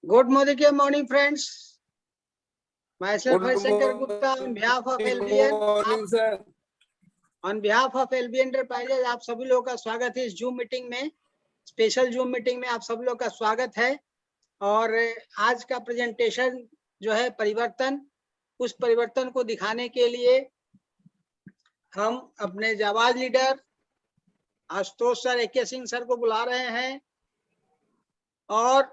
Good morning, friends. Myself, Good Shankar Gupta, on behalf of LBN. morning, sir. On behalf of LB Enterprises, आप सभी लोगों का स्वागत है इस जूम मीटिंग में। स्पेशल जूम मीटिंग में आप सभी लोगों का स्वागत है। और आज का प्रेजेंटेशन जो है परिवर्तन, उस परिवर्तन को दिखाने के लिए हम अपने जाबाज leader Ashutosh sir, AK Singh sir को बुला रहे हैं। और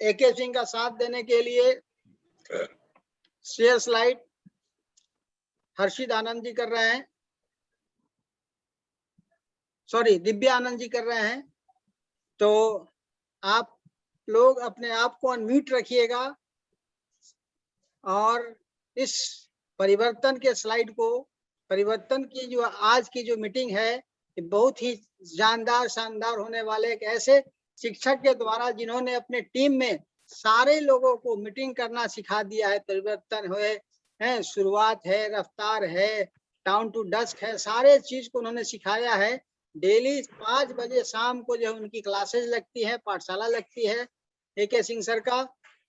AK सिंह का साथ देने के लिए शेयर स्लाइड हर्षित आनंद जी कर रहे हैं, सॉरी दिव्या आनंद जी कर रहे हैं। तो आप लोग अपने आप को अनम्यूट रखिएगा और इस परिवर्तन के स्लाइड को, परिवर्तन की जो आज की जो मीटिंग है, बहुत ही जानदार शानदार होने वाले एक ऐसे शिक्षक के द्वारा जिन्होंने अपने टीम में सारे लोगों को मीटिंग करना सिखा दिया है। परिवर्तन हुए है, शुरुआत है, रफ्तार है, डाउन टू डस्क है, सारे चीज को उन्होंने सिखाया है। डेली 5 बजे शाम को जो उनकी क्लासेज लगती है, पाठशाला लगती है AK सिंह सर का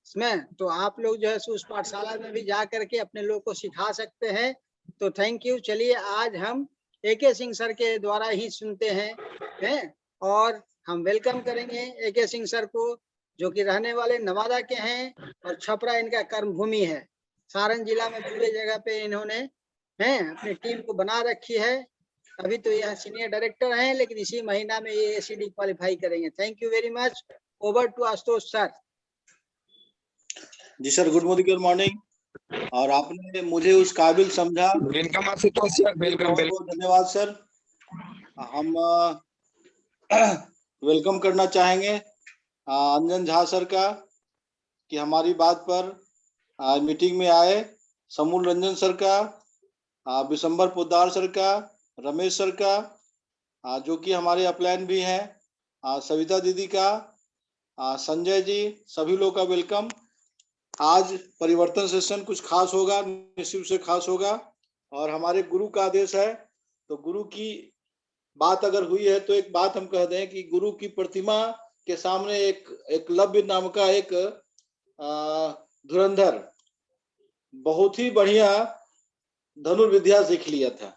इसमें। तो आप लोग जो है उस पाठशाला में भी जा करके अपने लोग को सिखा सकते हैं। तो थैंक यू। चलिए आज हम AK सिंह सर के द्वारा ही सुनते हैं और हम वेलकम करेंगे AK सिंह सर को, जो कि रहने वाले नवादा के हैं और छपरा इनका कर्म भूमि है। सारण जिला में पूरे जगह पे इन्होंने अपनी टीम को बना रखी है। अभी तो यह सीनियर डायरेक्टर हैं, लेकिन इसी महीना में ये ACD क्वालिफाई करेंगे। Thank you very much. Over to Ashutosh sir. जी सर, गुड मॉर्निंग। और आपने मुझे उस काबिल समझा, वेलकम आशुतोष सर, वेलकम। धन्यवाद सर। हम वेलकम करना चाहेंगे अंजन झा सर का कि हमारी बात पर मीटिंग में आए, समूल रंजन सर का, विशंबर पोद्दार सर का, रमेश सर का, जो कि हमारे अपलाइन भी हैं, सविता दीदी का, संजय जी, सभी लोग का वेलकम। आज परिवर्तन सेशन कुछ खास होगा, निश्चित से खास होगा। और हमारे गुरु का आदेश है, तो गुरु की बात अगर हुई है तो एक बात हम कह दें कि गुरु की प्रतिमा के सामने एक एकलव्य नाम का एक धुरंधर बहुत ही बढ़िया धनुर्विद्या सीख लिया था।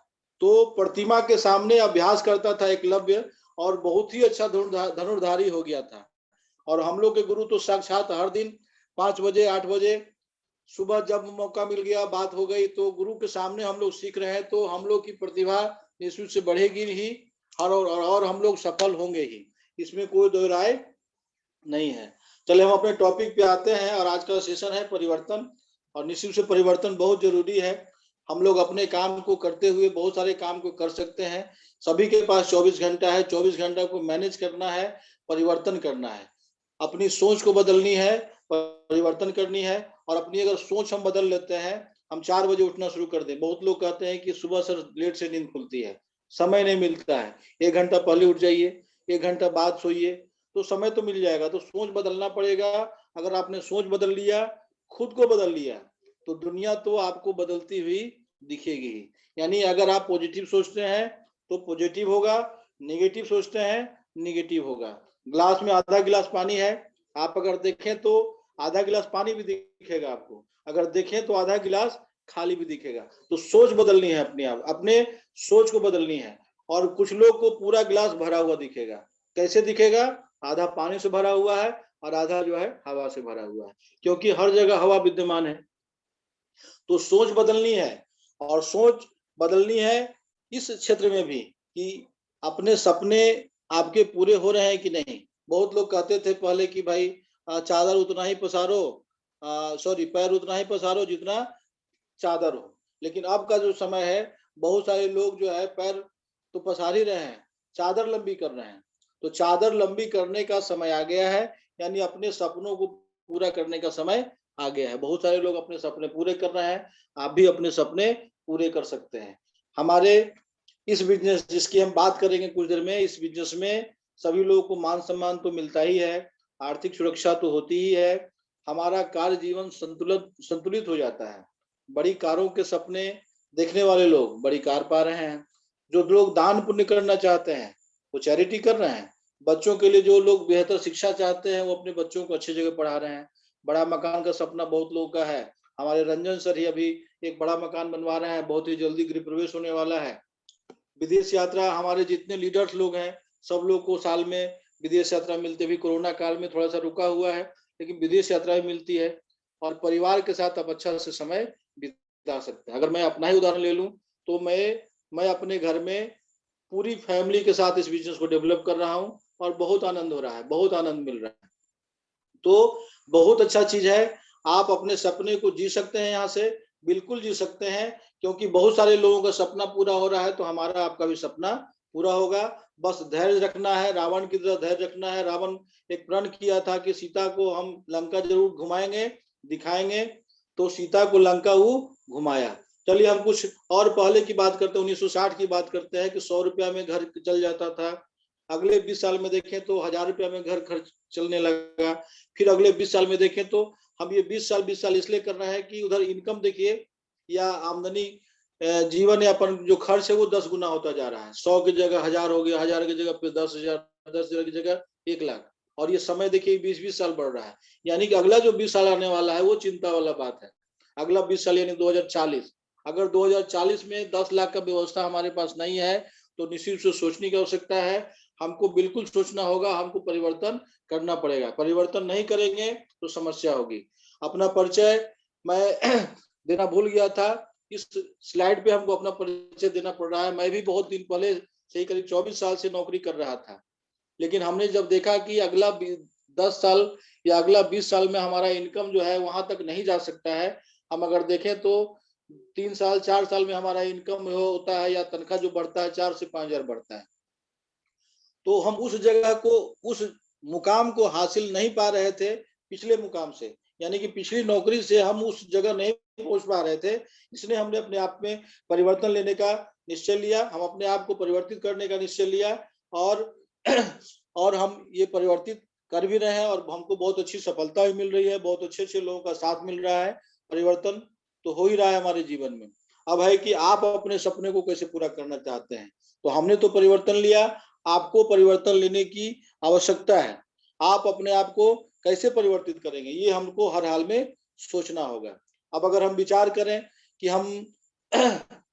तो प्रतिमा के सामने अभ्यास करता था एकलव्य और बहुत ही अच्छा धनुर्धारी हो गया था। और हम लोग के गुरु तो साक्षात हर दिन 5 बजे 8 बजे सुबह जब मौका मिल गया, बात हो गई, तो गुरु के सामने हम लोग सीख रहे हैं। तो हम लोग की प्रतिभा निश्चित से बढ़ेगी ही और हम लोग सफल होंगे ही, इसमें कोई दो राय नहीं है। चले हम अपने टॉपिक पे आते हैं। और आज का सेशन है परिवर्तन। और निश्चित से परिवर्तन बहुत जरूरी है। हम लोग अपने काम को करते हुए बहुत सारे काम को कर सकते हैं। सभी के पास 24 घंटा है, 24 घंटा को मैनेज करना है, परिवर्तन करना है, अपनी सोच को बदलनी है, परिवर्तन करनी है। और अपनी अगर सोच हम बदल लेते हैं, हम 4 बजे उठना शुरू कर दें। बहुत लोग कहते हैं कि सुबह सर लेट से नींद खुलती है, समय नहीं मिलता है। 1 घंटा पहले उठ जाइए, 1 घंटा बाद सोइए, तो समय तो मिल जाएगा। तो सोच बदलना पड़ेगा। अगर आपने सोच बदल लिया, खुद को बदल लिया, तो दुनिया तो आपको बदलती हुई दिखेगी। यानी अगर आप पॉजिटिव सोचते हैं तो पॉजिटिव होगा, नेगेटिव सोचते हैं नेगेटिव होगा। ग्लास में आधा गिलास पानी है, आप अगर देखें तो आधा गिलास पानी भी दिखेगा आपको, अगर देखें तो आधा गिलास खाली भी दिखेगा। तो सोच बदलनी है अपने आप, अपने सोच को बदलनी है। और कुछ लोग को पूरा गिलास भरा हुआ दिखेगा। कैसे दिखेगा? आधा पानी से भरा हुआ है और आधा जो है हवा से भरा हुआ है, क्योंकि हर जगह हवा विद्यमान है। तो सोच बदलनी है। और सोच बदलनी है इस क्षेत्र में भी कि अपने सपने आपके पूरे हो रहे हैं कि नहीं। बहुत लोग कहते थे पहले कि भाई चादर उतना ही पसारो, पैर उतना ही पसारो जितना चादर हो। लेकिन अब का जो समय है, बहुत सारे लोग जो है पैर तो पसार ही रहे हैं, चादर लंबी कर रहे हैं। तो चादर लंबी करने का समय आ गया है, यानी अपने सपनों को पूरा करने का समय आ गया है। बहुत सारे लोग अपने सपने पूरे कर रहे हैं, आप भी अपने सपने पूरे कर सकते हैं। हमारे इस बिजनेस जिसकी हम बात करेंगे कुछ देर में, इस बिजनेस में सभी लोगों को मान सम्मान तो मिलता ही है, आर्थिक सुरक्षा तो होती ही है, हमारा कार्य जीवन संतुलित हो जाता है। बड़ी कारों के सपने देखने वाले लोग बड़ी कार पा रहे हैं। जो लोग दान पुण्य करना चाहते हैं वो चैरिटी कर रहे हैं। बच्चों के लिए जो लोग बेहतर शिक्षा चाहते हैं वो अपने बच्चों को अच्छी जगह पढ़ा रहे हैं। बड़ा मकान का सपना बहुत लोगों का है। हमारे रंजन सर ही अभी एक बड़ा मकान बनवा रहे हैं, बहुत ही जल्दी गृह प्रवेश होने वाला है। विदेश यात्रा, हमारे जितने लीडर्स लोग हैं सब लोग को साल में विदेश यात्रा मिलती है। अभी कोरोना काल में थोड़ा सा रुका हुआ है, लेकिन विदेश यात्रा भी मिलती है और परिवार के साथ आप अच्छा से समय बिता सकते हैं। अगर मैं अपना ही उदाहरण ले लूं तो मैं अपने घर में पूरी फैमिली के साथ इस बिजनेस को डेवलप कर रहा हूं और बहुत आनंद हो रहा है, बहुत आनंद मिल रहा है। तो बहुत अच्छा चीज है। आप अपने सपने को जी सकते हैं, यहाँ से बिल्कुल जी सकते हैं, क्योंकि बहुत सारे लोगों का सपना पूरा हो रहा है, तो हमारा आपका भी सपना पूरा होगा। बस धैर्य रखना है, रावण की तरह धैर्य रखना है। रावण एक प्रण किया था कि सीता को हम लंका जरूर घुमाएंगे, दिखाएंगे, तो सीता को लंका वो घुमाया। चलिए हम कुछ और पहले की बात करते हैं, 1960 की बात करते हैं कि 100 रुपया में घर चल जाता था। अगले 20 साल में देखें तो 1000 रुपया में घर खर्च चलने लगा। फिर अगले 20 साल में देखें तो हम ये 20 साल इसलिए कर रहे हैं कि उधर इनकम देखिए या आमदनी, जीवन यापन जो खर्च है वो 10 गुना होता जा रहा है। 100 की जगह 1000 हो गया, 1000 की जगह फिर 10,000, 10,000 की जगह 1,00,000। और ये समय देखिए 20-20 साल बढ़ रहा है। यानी कि अगला जो 20 साल आने वाला है वो चिंता वाला बात है। अगला 20 साल यानी 2040। अगर 2040 में 10 लाख का व्यवस्था हमारे पास नहीं है तो निश्चित रूप से सोचने की आवश्यकता है। हमको बिल्कुल सोचना होगा, हमको परिवर्तन करना पड़ेगा। परिवर्तन नहीं करेंगे तो समस्या होगी। अपना परिचय मैं देना भूल गया था, इस स्लाइड पे हमको अपना परिचय देना पड़ रहा है। मैं भी बहुत दिन पहले से करीब 24 साल से नौकरी कर रहा था, लेकिन हमने जब देखा कि अगला 10 साल या अगला 20 साल में हमारा इनकम जो है वहां तक नहीं जा सकता है। हम अगर देखें तो 3 साल 4 साल में हमारा इनकम होता है या तनख्वाह जो बढ़ता है 4 से 5,000 बढ़ता है, तो हम उस जगह को, उस मुकाम को हासिल नहीं पा रहे थे पिछले मुकाम से। यानी कि पिछली नौकरी से हम उस जगह नहीं पहुंच पा रहे थे, इसलिए हमने अपने आप में परिवर्तन लेने का निश्चय लिया। हम अपने आप को परिवर्तित करने का निश्चय लिया और और हम ये परिवर्तित कर भी रहे हैं और हमको बहुत अच्छी सफलता भी मिल रही है, बहुत अच्छे अच्छे लोगों का साथ मिल रहा है। परिवर्तन तो हो ही रहा है हमारे जीवन में। अब है कि आप अपने सपने को कैसे पूरा करना चाहते हैं। तो हमने तो परिवर्तन लिया, आपको परिवर्तन लेने की आवश्यकता है। आप अपने आप को कैसे परिवर्तित करेंगे ये हमको हर हाल में सोचना होगा। अब अगर हम विचार करें कि हम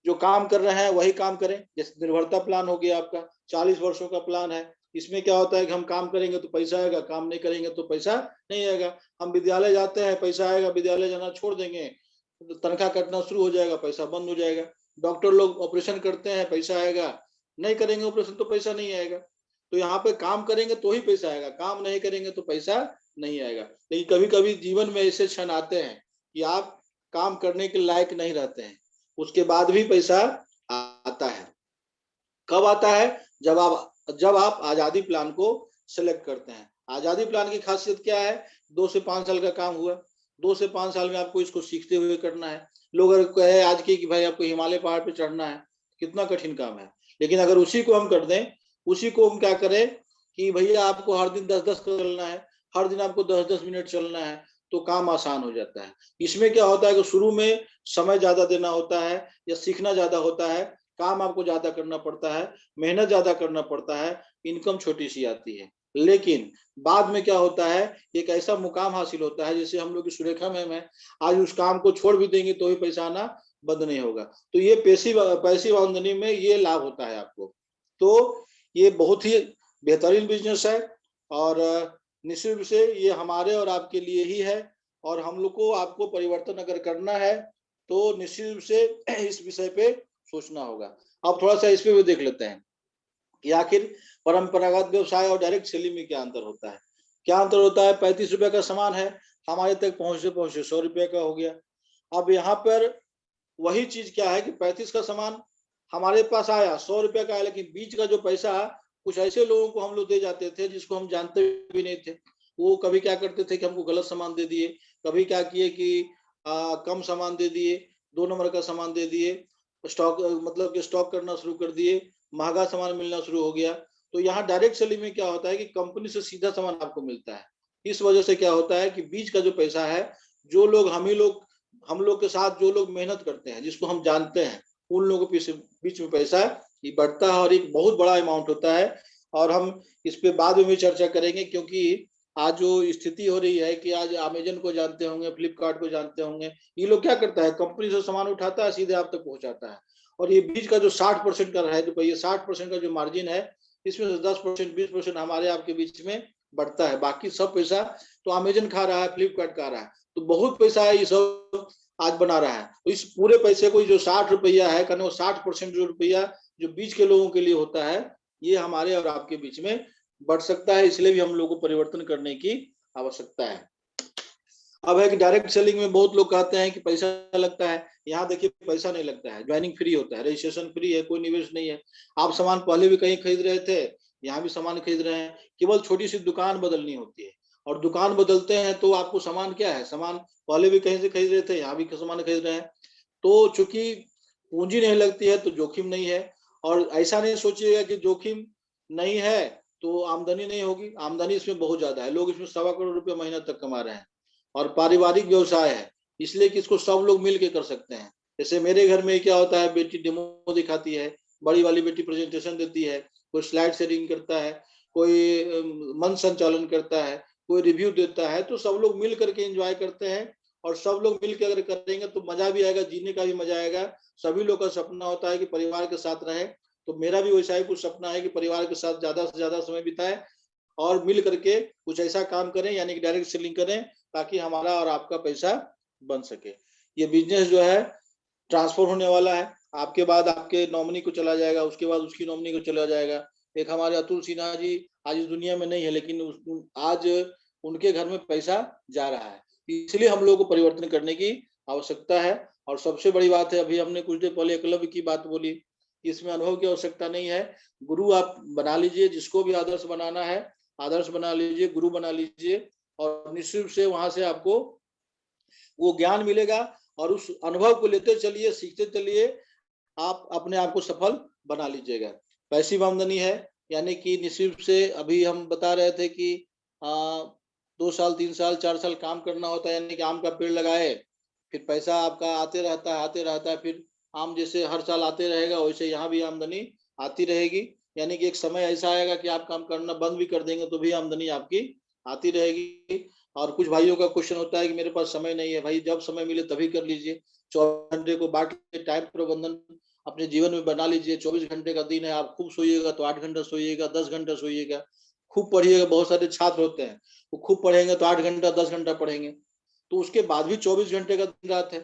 जो काम कर रहे हैं वही काम करें, जैसे निर्भरता प्लान हो गया आपका, 40 वर्षों का प्लान है। इसमें क्या होता है कि हम काम करेंगे तो पैसा आएगा, काम नहीं करेंगे तो पैसा नहीं आएगा। हम विद्यालय जाते हैं, पैसा आएगा, विद्यालय जाना छोड़ देंगे तो तनख्वाह कटना शुरू हो जाएगा, पैसा बंद हो जाएगा। डॉक्टर लोग ऑपरेशन करते हैं, पैसा आएगा, नहीं करेंगे ऑपरेशन तो पैसा नहीं आएगा। तो यहाँ पे काम करेंगे तो ही पैसा आएगा, काम नहीं करेंगे तो पैसा नहीं आएगा। लेकिन कभी कभी जीवन में ऐसे क्षण आते हैं कि आप काम करने के लायक नहीं रहते हैं, उसके बाद भी पैसा आता है। कब आता है? जब आप आजादी प्लान को सिलेक्ट करते हैं। आजादी प्लान की खासियत क्या है? 2 से 5 साल का काम हुआ, 2 से 5 साल में आपको इसको सीखते हुए करना है। लोग अगर कहे आज की कि भाई आपको हिमालय पहाड़ पे चढ़ना है, कितना कठिन काम है, लेकिन अगर उसी को हम कर दें, उसी को हम क्या करें कि भैया आपको हर दिन 10-10 चलना है, हर दिन आपको 10-10 मिनट चलना है, तो काम आसान हो जाता है। इसमें क्या होता है कि शुरू में समय ज्यादा देना होता है या सीखना ज्यादा होता है, काम आपको ज्यादा करना पड़ता है, मेहनत ज्यादा करना पड़ता है, इनकम छोटी सी आती है। लेकिन बाद में क्या होता है, एक ऐसा मुकाम हासिल होता है, जैसे हम लोग की सुरेखा मैम है, आज उस काम को छोड़ भी देंगे तो भी पैसा आना बंद नहीं होगा। तो ये पैसिव आमदनी में ये लाभ होता है आपको। तो ये बहुत ही बेहतरीन बिजनेस है और निश्चित रूप से ये हमारे और आपके लिए ही है। और हम लोग को आपको परिवर्तन अगर करना है तो निश्चित रूप से इस विषय पे सोचना होगा। अब थोड़ा सा इस पे भी देख लेते हैं कि आखिर परंपरागत व्यवसाय और डायरेक्ट सेलिंग में क्या अंतर होता है। क्या अंतर होता है? 35 रुपए का सामान है, हमारे तक पहुंचते पहुंचते 100 रुपए का हो गया। अब यहाँ पर वही चीज क्या है कि 35 का सामान हमारे पास आया, 100 रुपए का आया, लेकिन बीच का जो पैसा कुछ ऐसे लोगों को हम लोग दे जाते थे जिसको हम जानते भी नहीं थे। वो कभी क्या करते थे कि हमको गलत सामान दे दिए, कभी क्या किए कि कम सामान दे दिए, 2 नंबर का सामान दे दिए, स्टॉक मतलब कि स्टॉक करना शुरू कर दिए, महंगा सामान मिलना शुरू हो गया। तो यहाँ डायरेक्ट सेलिंग में क्या होता है कि कंपनी से सीधा सामान आपको मिलता है। इस वजह से क्या होता है कि बीच का जो पैसा है, जो लोग हम लोग के साथ जो लोग मेहनत करते हैं, जिसको हम जानते हैं, उन लोगों के बीच में पैसा ये बढ़ता है और एक बहुत बड़ा अमाउंट होता है और हम इस पे बाद में भी चर्चा करेंगे, क्योंकि आज जो स्थिति हो रही है कि आज अमेजन को जानते होंगे, फ्लिपकार्ट को जानते होंगे, ये लोग क्या करता है, कंपनी से सामान उठाता है, सीधे आप तक पहुंचाता है, और ये बीच का जो 60% का है, तो ये 60% का जो मार्जिन है, इसमें से 10% 20% हमारे आपके बीच में बढ़ता है, बाकी सब पैसा तो अमेजन खा रहा है, फ्लिपकार्ट खा रहा है, तो बहुत पैसा है ये सब आज बना रहा है। तो इस पूरे पैसे को जो 60 रुपया है, कहने 60% जो रुपया जो बीच के लोगों के लिए होता है, ये हमारे और आपके बीच में बढ़ सकता है, इसलिए भी हम लोग को परिवर्तन करने की आवश्यकता है। अब है कि डायरेक्ट सेलिंग में बहुत लोग कहते हैं कि पैसा लगता है, यहाँ देखिए पैसा नहीं लगता है, ज्वाइनिंग फ्री होता है, रजिस्ट्रेशन फ्री है, कोई निवेश नहीं है। आप सामान पहले भी कहीं खरीद रहे थे, यहाँ भी सामान खरीद रहे हैं, केवल छोटी सी दुकान बदलनी होती है, और दुकान बदलते हैं तो आपको सामान क्या है, सामान पहले भी कहीं से खरीद रहे थे, यहाँ भी सामान खरीद रहे हैं। तो चूंकि पूंजी नहीं लगती है तो जोखिम नहीं है, और ऐसा नहीं सोचिएगा कि जोखिम नहीं है तो आमदनी नहीं होगी, आमदनी इसमें बहुत ज्यादा है, लोग इसमें 1.25 करोड़ रुपए महीना तक कमा रहे हैं, और पारिवारिक व्यवसाय है, इसलिए कि इसको सब लोग मिल के कर सकते हैं। जैसे मेरे घर में क्या होता है, बेटी डेमो दिखाती है, बड़ी वाली बेटी प्रेजेंटेशन देती है, कोई स्लाइड शेयरिंग करता है, कोई मंच संचालन करता है, कोई रिव्यू देता है, तो सब लोग मिल करके एंजॉय करते हैं, और सब लोग मिल के अगर करेंगे तो मजा भी आएगा, जीने का भी मजा आएगा। सभी लोग का सपना होता है कि परिवार के साथ रहे, तो मेरा भी वैसा ही कुछ सपना है कि परिवार के साथ ज्यादा से ज्यादा समय बिताए, और मिल करके कुछ ऐसा काम करें, यानी कि डायरेक्ट सेलिंग करें, ताकि हमारा और आपका पैसा बन सके। ये बिजनेस जो है ट्रांसफर होने वाला है, आपके बाद आपके नॉमिनी को चला जाएगा, उसके बाद उसकी नॉमिनी को चला जाएगा। एक हमारे अतुल सिन्हा जी आज इस दुनिया में नहीं है, लेकिन आज उनके घर में पैसा जा रहा है, इसलिए हम लोग को परिवर्तन करने की आवश्यकता है। और सबसे बड़ी बात है, अभी हमने कुछ देर पहले एकलव्य की बात बोली, इसमें अनुभव की आवश्यकता नहीं है, गुरु आप बना लीजिए, जिसको भी आदर्श बनाना है आदर्श बना लीजिए, गुरु बना लीजिए, और निश्चित रूप से वहां से आपको वो ज्ञान मिलेगा, और उस अनुभव को लेते चलिए, सीखते चलिए, आप अपने आप को सफल बना लीजिएगा। पैसिव आमदनी है, यानी कि निश्चित रूप से अभी हम बता रहे थे कि 2 साल 3 साल 4 साल काम करना होता है, यानी कि आम का पेड़ लगाए, फिर पैसा आपका आते रहता है, फिर आम जैसे हर साल आते रहेगा, वैसे यहाँ भी आमदनी आती रहेगी, यानी कि एक समय ऐसा आएगा कि आप काम करना बंद भी कर देंगे तो भी आमदनी आपकी आती रहेगी। और कुछ भाइयों का क्वेश्चन होता है कि मेरे पास समय नहीं है, भाई जब समय मिले तभी कर लीजिए, 24 घंटे को बांट के टाइम प्रबंधन अपने जीवन में बना लीजिए। 24 घंटे का दिन है, आप खूब सोइएगा तो 8 घंटा सोइएगा, 10 घंटा सोइएगा, खूब पढ़िएगा। बहुत सारे छात्र होते हैं वो खूब पढ़ेंगे तो 8 घंटा 10 घंटा पढ़ेंगे, तो उसके बाद भी 24 घंटे का दिन रात है,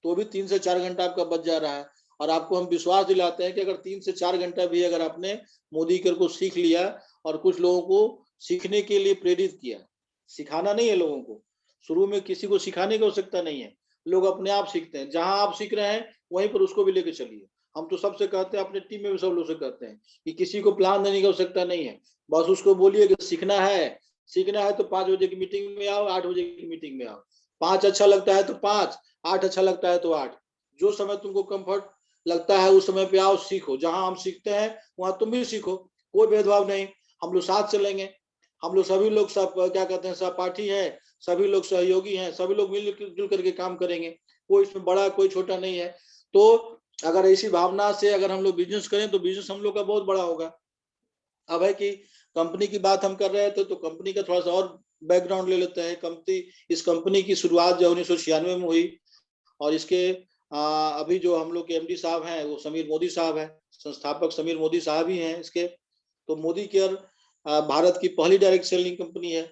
तो भी 3 से 4 घंटा आपका बच जा रहा है। और आपको हम विश्वास दिलाते हैं कि अगर 3 से 4 घंटा भी अगर आपने मोदी कर को सीख लिया, और कुछ लोगों को सीखने के लिए प्रेरित किया, सिखाना नहीं है लोगों को, शुरू में किसी को सिखाने की आवश्यकता नहीं है, लोग अपने आप सीखते हैं। जहां आप सीख रहे हैं वहीं पर उसको भी लेके चलिए। हम तो सबसे कहते हैं, अपने टीम में भी सब लोग से कहते हैं कि किसी को प्लान देने की आवश्यकता नहीं है, बस उसको बोलिए कि सीखना है तो 5 बजे की मीटिंग में आओ, 8 बजे की मीटिंग में आओ। 5 अच्छा लगता है तो 5, 8 अच्छा लगता है तो 8, जो समय तुमको कंफर्ट लगता है उस समय पे आओ, सीखो। जहां हम सीखते हैं वहां तुम भी सीखो, कोई भेदभाव नहीं, हम लोग साथ चलेंगे। हम लोग सभी लोग सब क्या कहते हैं, सहपाठी है, सभी लोग सहयोगी हैं, सभी लोग मिलजुल करके काम करेंगे, कोई इसमें बड़ा कोई छोटा नहीं है। तो अगर ऐसी भावना से अगर हम लोग बिजनेस करें तो बिजनेस हम लोग का बहुत बड़ा होगा। अब है कि कंपनी की बात हम कर रहे थे, तो कंपनी का थोड़ा सा और बैकग्राउंड ले लेते हैं। इस कंपनी की शुरुआत जो 1996 में हुई, और इसके अभी जो हम लोग के एमडी साहब हैं वो समीर मोदी साहब हैं, संस्थापक समीर मोदी साहब ही हैं इसके। तो मोदी केयर भारत की पहली डायरेक्ट सेलिंग कंपनी है,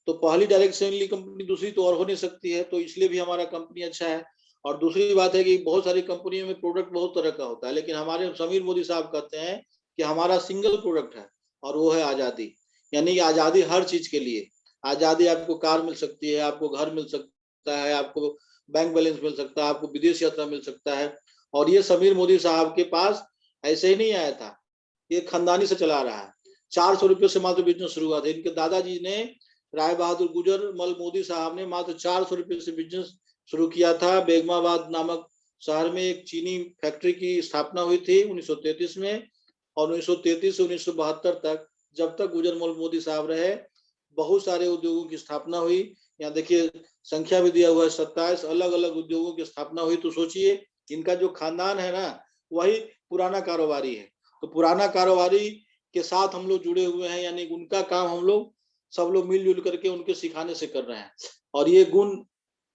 तो पहली डायरेक्ट सेलिंग कंपनी दूसरी तो और हो नहीं सकती है, तो इसलिए भी हमारा कंपनी अच्छा है। और दूसरी बात है कि बहुत सारी कंपनियों में प्रोडक्ट बहुत तरह का होता है, लेकिन हमारे समीर मोदी साहब कहते हैं कि हमारा सिंगल प्रोडक्ट है, और वो है आजादी। यानी कि आजादी हर चीज के लिए, आजादी, आपको कार मिल सकती है, आपको घर मिल सकता है, आपको बैंक बैलेंस मिल सकता है, आपको विदेश यात्रा मिल सकता है। और ये समीर मोदी साहब के पास ऐसे ही नहीं आया था, ये खानदानी से चला रहा है। 400 रुपये से मात्र बिजनेस शुरू हुआ था। इनके दादाजी ने, राय बहादुर गुजरमल मोदी साहब ने, मात्र 400 रुपये से बिजनेस शुरू किया था। बेगमाबाद नामक शहर में एक चीनी फैक्ट्री की स्थापना हुई थी 1933 में, और 1933 से 1972 तक, जब तक गुजरमल मोदी साहब रहे, बहुत सारे उद्योगों की स्थापना हुई। यहाँ देखिए संख्या भी दिया हुआ है, 27 अलग अलग उद्योगों की स्थापना हुई। तो सोचिए इनका जो खानदान है ना, वही पुराना कारोबारी है। तो पुराना कारोबारी के साथ हम लोग जुड़े हुए हैं, यानी उनका काम हम लोग सब लोग मिलजुल करके उनके सिखाने से कर रहे हैं। और ये गुण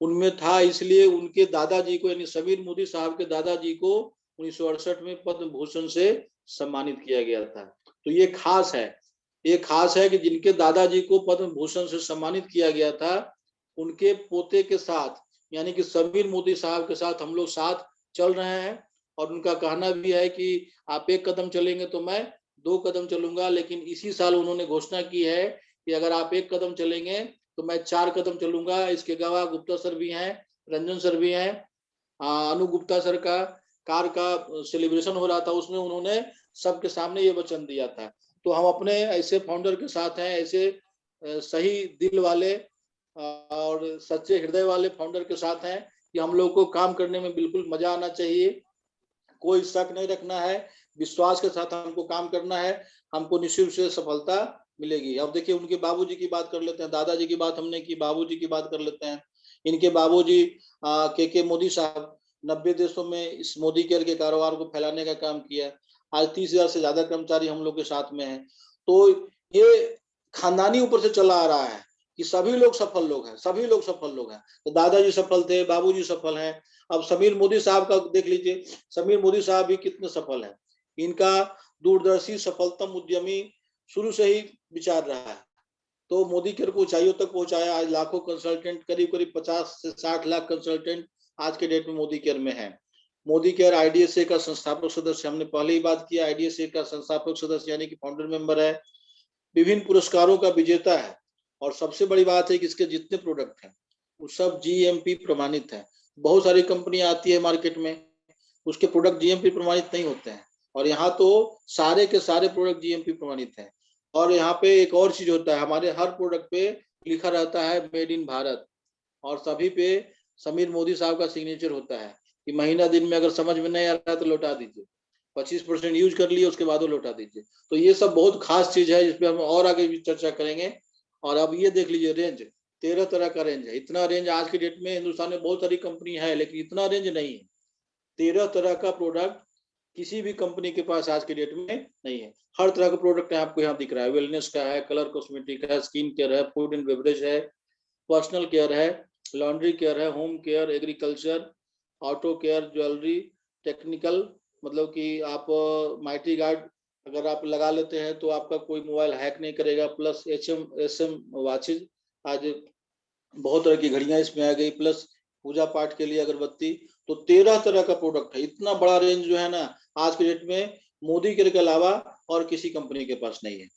उनमें था, इसलिए उनके दादाजी को यानी समीर मोदी साहब के दादाजी को 1968 में पद्म भूषण से सम्मानित किया गया था। तो ये खास है कि जिनके दादाजी को पद्म भूषण से सम्मानित किया गया था, उनके पोते के साथ यानी कि समीर मोदी साहब के साथ हम लोग साथ चल रहे हैं। और उनका कहना भी है कि आप 1 कदम चलेंगे तो मैं 2 कदम चलूंगा, लेकिन इसी साल उन्होंने घोषणा की है कि अगर आप 1 कदम चलेंगे तो मैं 4 कदम चलूंगा। इसके गवाह गुप्ता सर भी हैं, रंजन सर भी हैं। अनु गुप्ता सर का कार का सेलिब्रेशन हो रहा था, उसमें उन्होंने सबके सामने ये वचन दिया था। तो हम अपने ऐसे फाउंडर के साथ हैं, ऐसे सही दिल वाले और सच्चे हृदय वाले फाउंडर के साथ हैं कि हम लोग को काम करने में बिल्कुल मजा आना चाहिए, कोई शक नहीं रखना है, विश्वास के साथ हमको काम करना है, हमको निश्चित से सफलता मिलेगी। अब देखिए उनके बाबूजी की बात कर लेते हैं, दादाजी की बात हमने की, बाबूजी की बात कर लेते हैं। इनके बाबूजी के मोदी साहब 90 देशों में इस मोदी केयर के कारोबार को फैलाने का काम किया। आज 30,000 से ज्यादा कर्मचारी हम लोग के साथ में हैं। तो ये खानदानी ऊपर से चला आ रहा है कि सभी लोग सफल लोग हैं, सभी लोग सफल लोग हैं। तो दादाजी सफल थे, बाबूजी सफल हैं। अब समीर मोदी साहब का देख लीजिए, समीर मोदी साहब भी कितने सफल हैं। इनका दूरदर्शी सफलतम उद्यमी शुरू से ही विचार रहा है, तो मोदी केयर को ऊंचाइयों तक पहुंचाया। आज लाखों कंसल्टेंट, करीब करीब 50 से 60 लाख कंसल्टेंट आज के डेट में मोदी केयर में है। मोदी केयर आईडीएसए का संस्थापक सदस्य, हमने पहले ही बात किया, आईडीएसए का संस्थापक सदस्य यानी कि फाउंडर मेंबर है, विभिन्न पुरस्कारों का विजेता है। और सबसे बड़ी बात है कि इसके जितने प्रोडक्ट हैं वो सब जीएमपी प्रमाणित है। बहुत सारी कंपनियां आती है मार्केट में, उसके प्रोडक्ट जीएमपी प्रमाणित नहीं होते हैं, और यहाँ तो सारे के सारे प्रोडक्ट जीएमपी प्रमाणित हैं। और यहाँ पे एक और चीज होता है, हमारे हर प्रोडक्ट पे लिखा रहता है मेड इन भारत, और सभी पे समीर मोदी साहब का सिग्नेचर होता है कि महीना दिन में अगर समझ में नहीं आ रहा है तो लौटा दीजिए, 25% यूज कर लिए उसके बाद वो लौटा दीजिए। तो ये सब बहुत खास चीज है जिसपे हम और आगे भी चर्चा करेंगे। और अब ये देख लीजिए रेंज, 13 तरह का रेंज है। इतना रेंज आज की डेट में हिंदुस्तान में बहुत सारी कंपनी है, लेकिन इतना रेंज नहीं है। 13 तरह का प्रोडक्ट किसी भी कंपनी के पास आज के डेट में नहीं है। हर तरह का प्रोडक्ट है, आपको यहाँ दिख रहा है। वेलनेस का है, कलर कॉस्मेटिक है, स्किन केयर है, फूड एंड बेवरेज है, पर्सनल केयर है, लॉन्ड्री केयर है, home care, agriculture, auto care, jewellery, technical, मतलब कि आप माइटी गार्ड अगर आप लगा लेते हैं तो आपका कोई मोबाइल हैक नहीं करेगा, प्लस एसएम वॉचेज, आज बहुत तरह की घड़ियां इसमें आ गई, प्लस पूजा पाठ के लिए अगरबत्ती। तो 13 तरह का प्रोडक्ट है। इतना बड़ा रेंज जो है ना आज के डेट में मोदी केयर के अलावा और किसी कंपनी के पास नहीं है।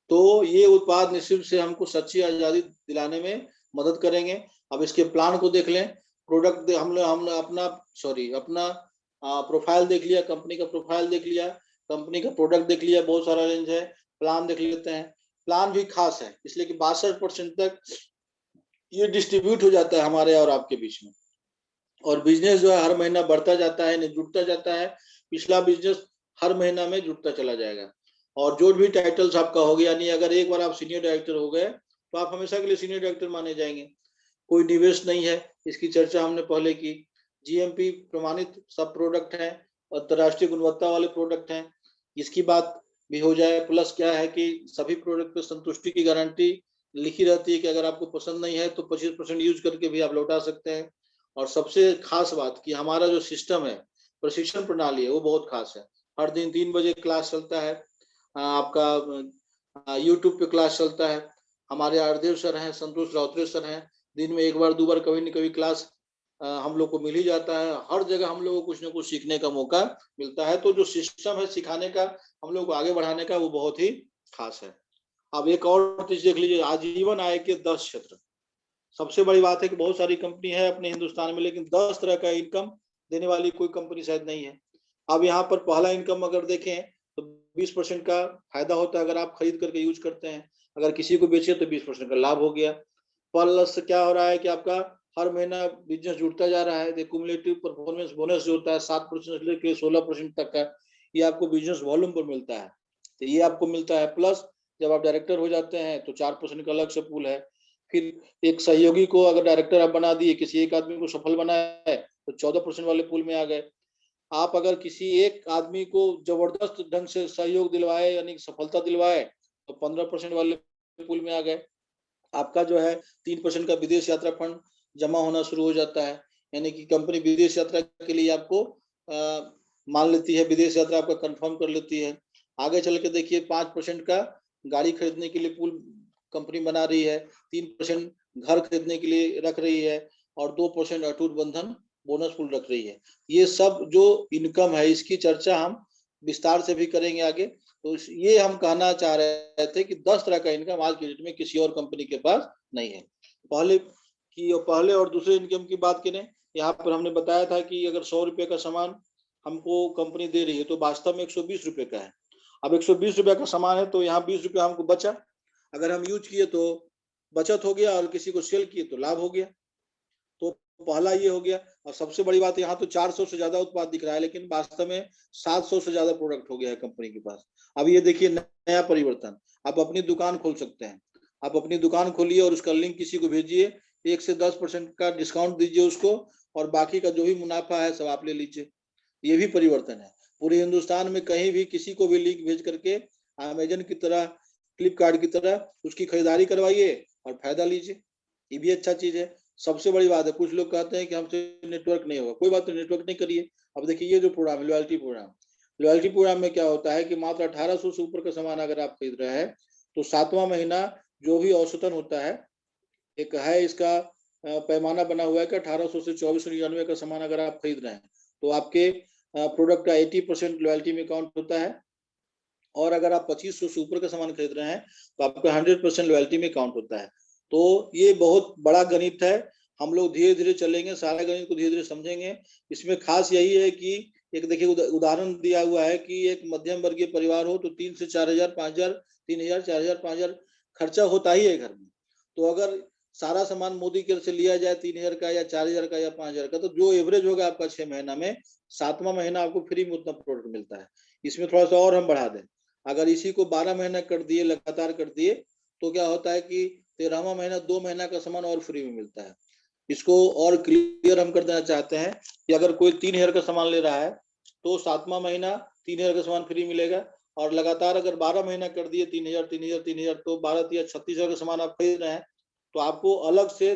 तो ये उत्पाद निश्चित से हमको सच्ची आजादी दिलाने में मदद करेंगे। अब इसके प्लान को देख लें। प्रोडक्ट हमने अपना प्रोफाइल देख लिया, कंपनी का प्रोफाइल देख लिया, कंपनी का प्रोडक्ट देख लिया, बहुत सारा रेंज है। प्लान देख लेते हैं। प्लान भी खास है इसलिए कि 62% तक ये डिस्ट्रीब्यूट हो जाता है हमारे और आपके बीच में। और बिजनेस जो है हर महीना बढ़ता जाता है, जुड़ता जाता है। पिछला बिजनेस हर महीना में जुड़ता चला जाएगा। और जो भी टाइटल्स आपका हो गया, यानी अगर एक बार आप सीनियर डायरेक्टर हो गए तो आप हमेशा के लिए सीनियर डायरेक्टर माने जाएंगे। कोई निवेश नहीं है, इसकी चर्चा हमने पहले की। जीएमपी प्रमाणित सब प्रोडक्ट हैं, अंतर्राष्ट्रीय गुणवत्ता वाले प्रोडक्ट हैं, इसकी बात भी हो जाए। प्लस क्या है कि सभी प्रोडक्ट पे संतुष्टि की गारंटी लिखी रहती है कि अगर आपको पसंद नहीं है तो 25% यूज करके भी आप लौटा सकते हैं। और सबसे खास बात कि हमारा जो सिस्टम है, प्रशिक्षण प्रणाली है, वो बहुत खास है। हर दिन 3 बजे क्लास चलता है, आपका यूट्यूब पे क्लास चलता है। हमारे आरदेव सर हैं, संतोष राउतरे सर हैं, दिन में 1 बार 2 बार कभी न कभी क्लास हम लोग को मिल ही जाता है। हर जगह हम लोगों को कुछ न कुछ सीखने का मौका मिलता है। तो जो सिस्टम है सिखाने का, हम लोग को आगे बढ़ाने का, वो बहुत ही खास है। अब एक और चीज देख लीजिए, आजीवन आय के 10 क्षेत्र। सबसे बड़ी बात है कि बहुत सारी कंपनी है अपने हिंदुस्तान में, लेकिन 10 तरह का इनकम देने वाली कोई कंपनी शायद नहीं है। अब यहाँ पर पहला इनकम अगर देखें तो 20% का फायदा होता है अगर आप खरीद करके यूज करते हैं। अगर किसी को बेचे तो 20% का लाभ हो गया। प्लस क्या हो रहा है कि आपका हर महीना बिजनेस जुड़ता जा रहा है। कुमुलेटिव परफॉर्मेंस बोनस जो होता है 7% से लेकर 16% तक का, ये आपको बिजनेस वॉल्यूम पर मिलता है, तो ये आपको मिलता है। प्लस जब आप डायरेक्टर हो जाते हैं तो 4% का अलग से पूल है। फिर एक सहयोगी को अगर डायरेक्टर आप बना दिए, किसी एक आदमी को सफल बनाया है तो 14% वाले पूल में आ गए। आप अगर किसी एक आदमी को जबरदस्त ढंग से सहयोग दिलवाए यानी सफलता दिलवाए तो 15% वाले पूल में आ गए। आपका जो है 3% का विदेश यात्रा फंड जमा होना शुरू हो जाता है, यानी कि कंपनी विदेश यात्रा के लिए आपको मान लेती है, विदेश यात्रा आपका कंफर्म कर लेती है। आगे चल के देखिए 5% का गाड़ी खरीदने के लिए पूल कंपनी बना रही है, 3% घर खरीदने के लिए रख रही है और 2% अटूट बंधन बोनस पूल रख रही है। ये सब जो इनकम है इसकी चर्चा हम विस्तार से भी करेंगे आगे। तो ये हम कहना चाह रहे थे कि 10 तरह का इनकम आज की डेट में किसी और कंपनी के पास नहीं है। पहले और दूसरे इनकम की बात करें, यहाँ पर हमने बताया था कि अगर 100 रुपए का सामान हमको कंपनी दे रही है तो वास्तव में 120 रुपए का है। अब 120 रुपए का सामान है तो यहाँ 20 रुपया हमको बचा, अगर हम यूज किए तो बचत हो गया और किसी को सेल किए तो लाभ हो गया। तो पहला ये हो गया। और सबसे बड़ी बात यहाँ तो 400 से ज्यादा उत्पाद दिख रहा है, लेकिन वास्तव में 700 से ज्यादा प्रोडक्ट हो गया है कंपनी के पास। अब ये देखिए नया परिवर्तन, आप अपनी दुकान खोल सकते हैं। आप अपनी दुकान खोलिए और उसका लिंक किसी को भेजिए, 1 से 10% का डिस्काउंट दीजिए उसको और बाकी का जो भी मुनाफा है सब आप ले लीजिए। ये भी परिवर्तन है। पूरे हिंदुस्तान में कहीं भी किसी को भी लिंक भेज करके अमेजन की तरह, फ्लिपकार्ट की तरह उसकी खरीदारी करवाइए और फायदा लीजिए। ये भी अच्छा चीज है। सबसे बड़ी बात है, कुछ लोग कहते हैं कि हमसे नेटवर्क नहीं होगा, कोई बात नहीं, नेटवर्क नहीं करिए। अब देखिए ये जो प्रोग्राम है लॉयल्टी प्रोग्राम में क्या होता है कि मात्र 1800 से ऊपर का सामान अगर आप खरीद रहे हैं तो 7वां महीना जो भी औसतन होता है, एक है इसका पैमाना बना हुआ है कि 1800 से 2499 का सामान अगर आप खरीद रहे हैं तो आपके प्रोडक्ट का 80% लॉयल्टी में काउंट होता है, और अगर आप 2500 से ऊपर का सामान खरीद रहे हैं तो आपका 100% लॉयल्टी में काउंट होता है। तो ये बहुत बड़ा गणित है, हम लोग धीरे धीरे चलेंगे, सारे गणित को धीरे धीरे समझेंगे। इसमें खास यही है कि एक देखिए उदाहरण दिया हुआ है कि एक मध्यम वर्गीय परिवार हो तो 3 से 4000, 5000, 3000, 4000, 5000 खर्चा होता ही है घर में। तो अगर सारा सामान मोदी केयर से लिया जाए 3000 का या 4000 का या 5000 का, तो जो एवरेज होगा आपका 6 महीना में, 7वां महीना आपको फ्री में उतना प्रोडक्ट मिलता है। इसमें थोड़ा सा और हम बढ़ा दें, अगर इसी को 12 महीना कर दिए, लगातार कर दिए, तो क्या होता है कि 13वां महीना 2 महीना का सामान और फ्री में मिलता है। इसको और क्लियर हम कर देना चाहते हैं कि अगर कोई 3000 का सामान ले रहा है तो 7वां महीना 3000 का सामान फ्री मिलेगा, और लगातार अगर 12 महीना कर दिए 3000 3000 3000 तो 12 या 36,000 का सामान आप खरीद रहे हैं तो आपको अलग से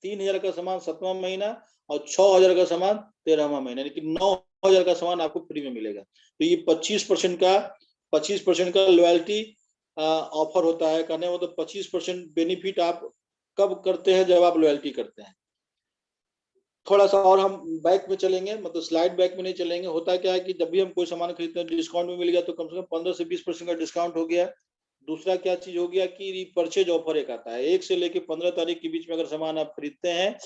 3000 का सामान 7वां महीना और 6000 का सामान 13वां महीना, यानी कि 9000 का सामान आपको फ्री में मिलेगा। तो ये 25% का लॉयल्टी ऑफर होता है। कहने में तो 25% बेनिफिट आप कब करते हैं, जब आप लॉयल्टी करते हैं। थोड़ा सा और हम बैक में चलेंगे, मतलब स्लाइड बैक में नहीं चलेंगे। होता क्या है कि जब भी हम कोई सामान खरीदते हैं डिस्काउंट में मिल गया तो कम से कम 15 से 20% का डिस्काउंट हो गया। दूसरा क्या चीज हो गया कि रीपर्चेज ऑफर एक आता है, 1 से लेके 15 तारीख के बीच में अगर सामान आप खरीदते हैं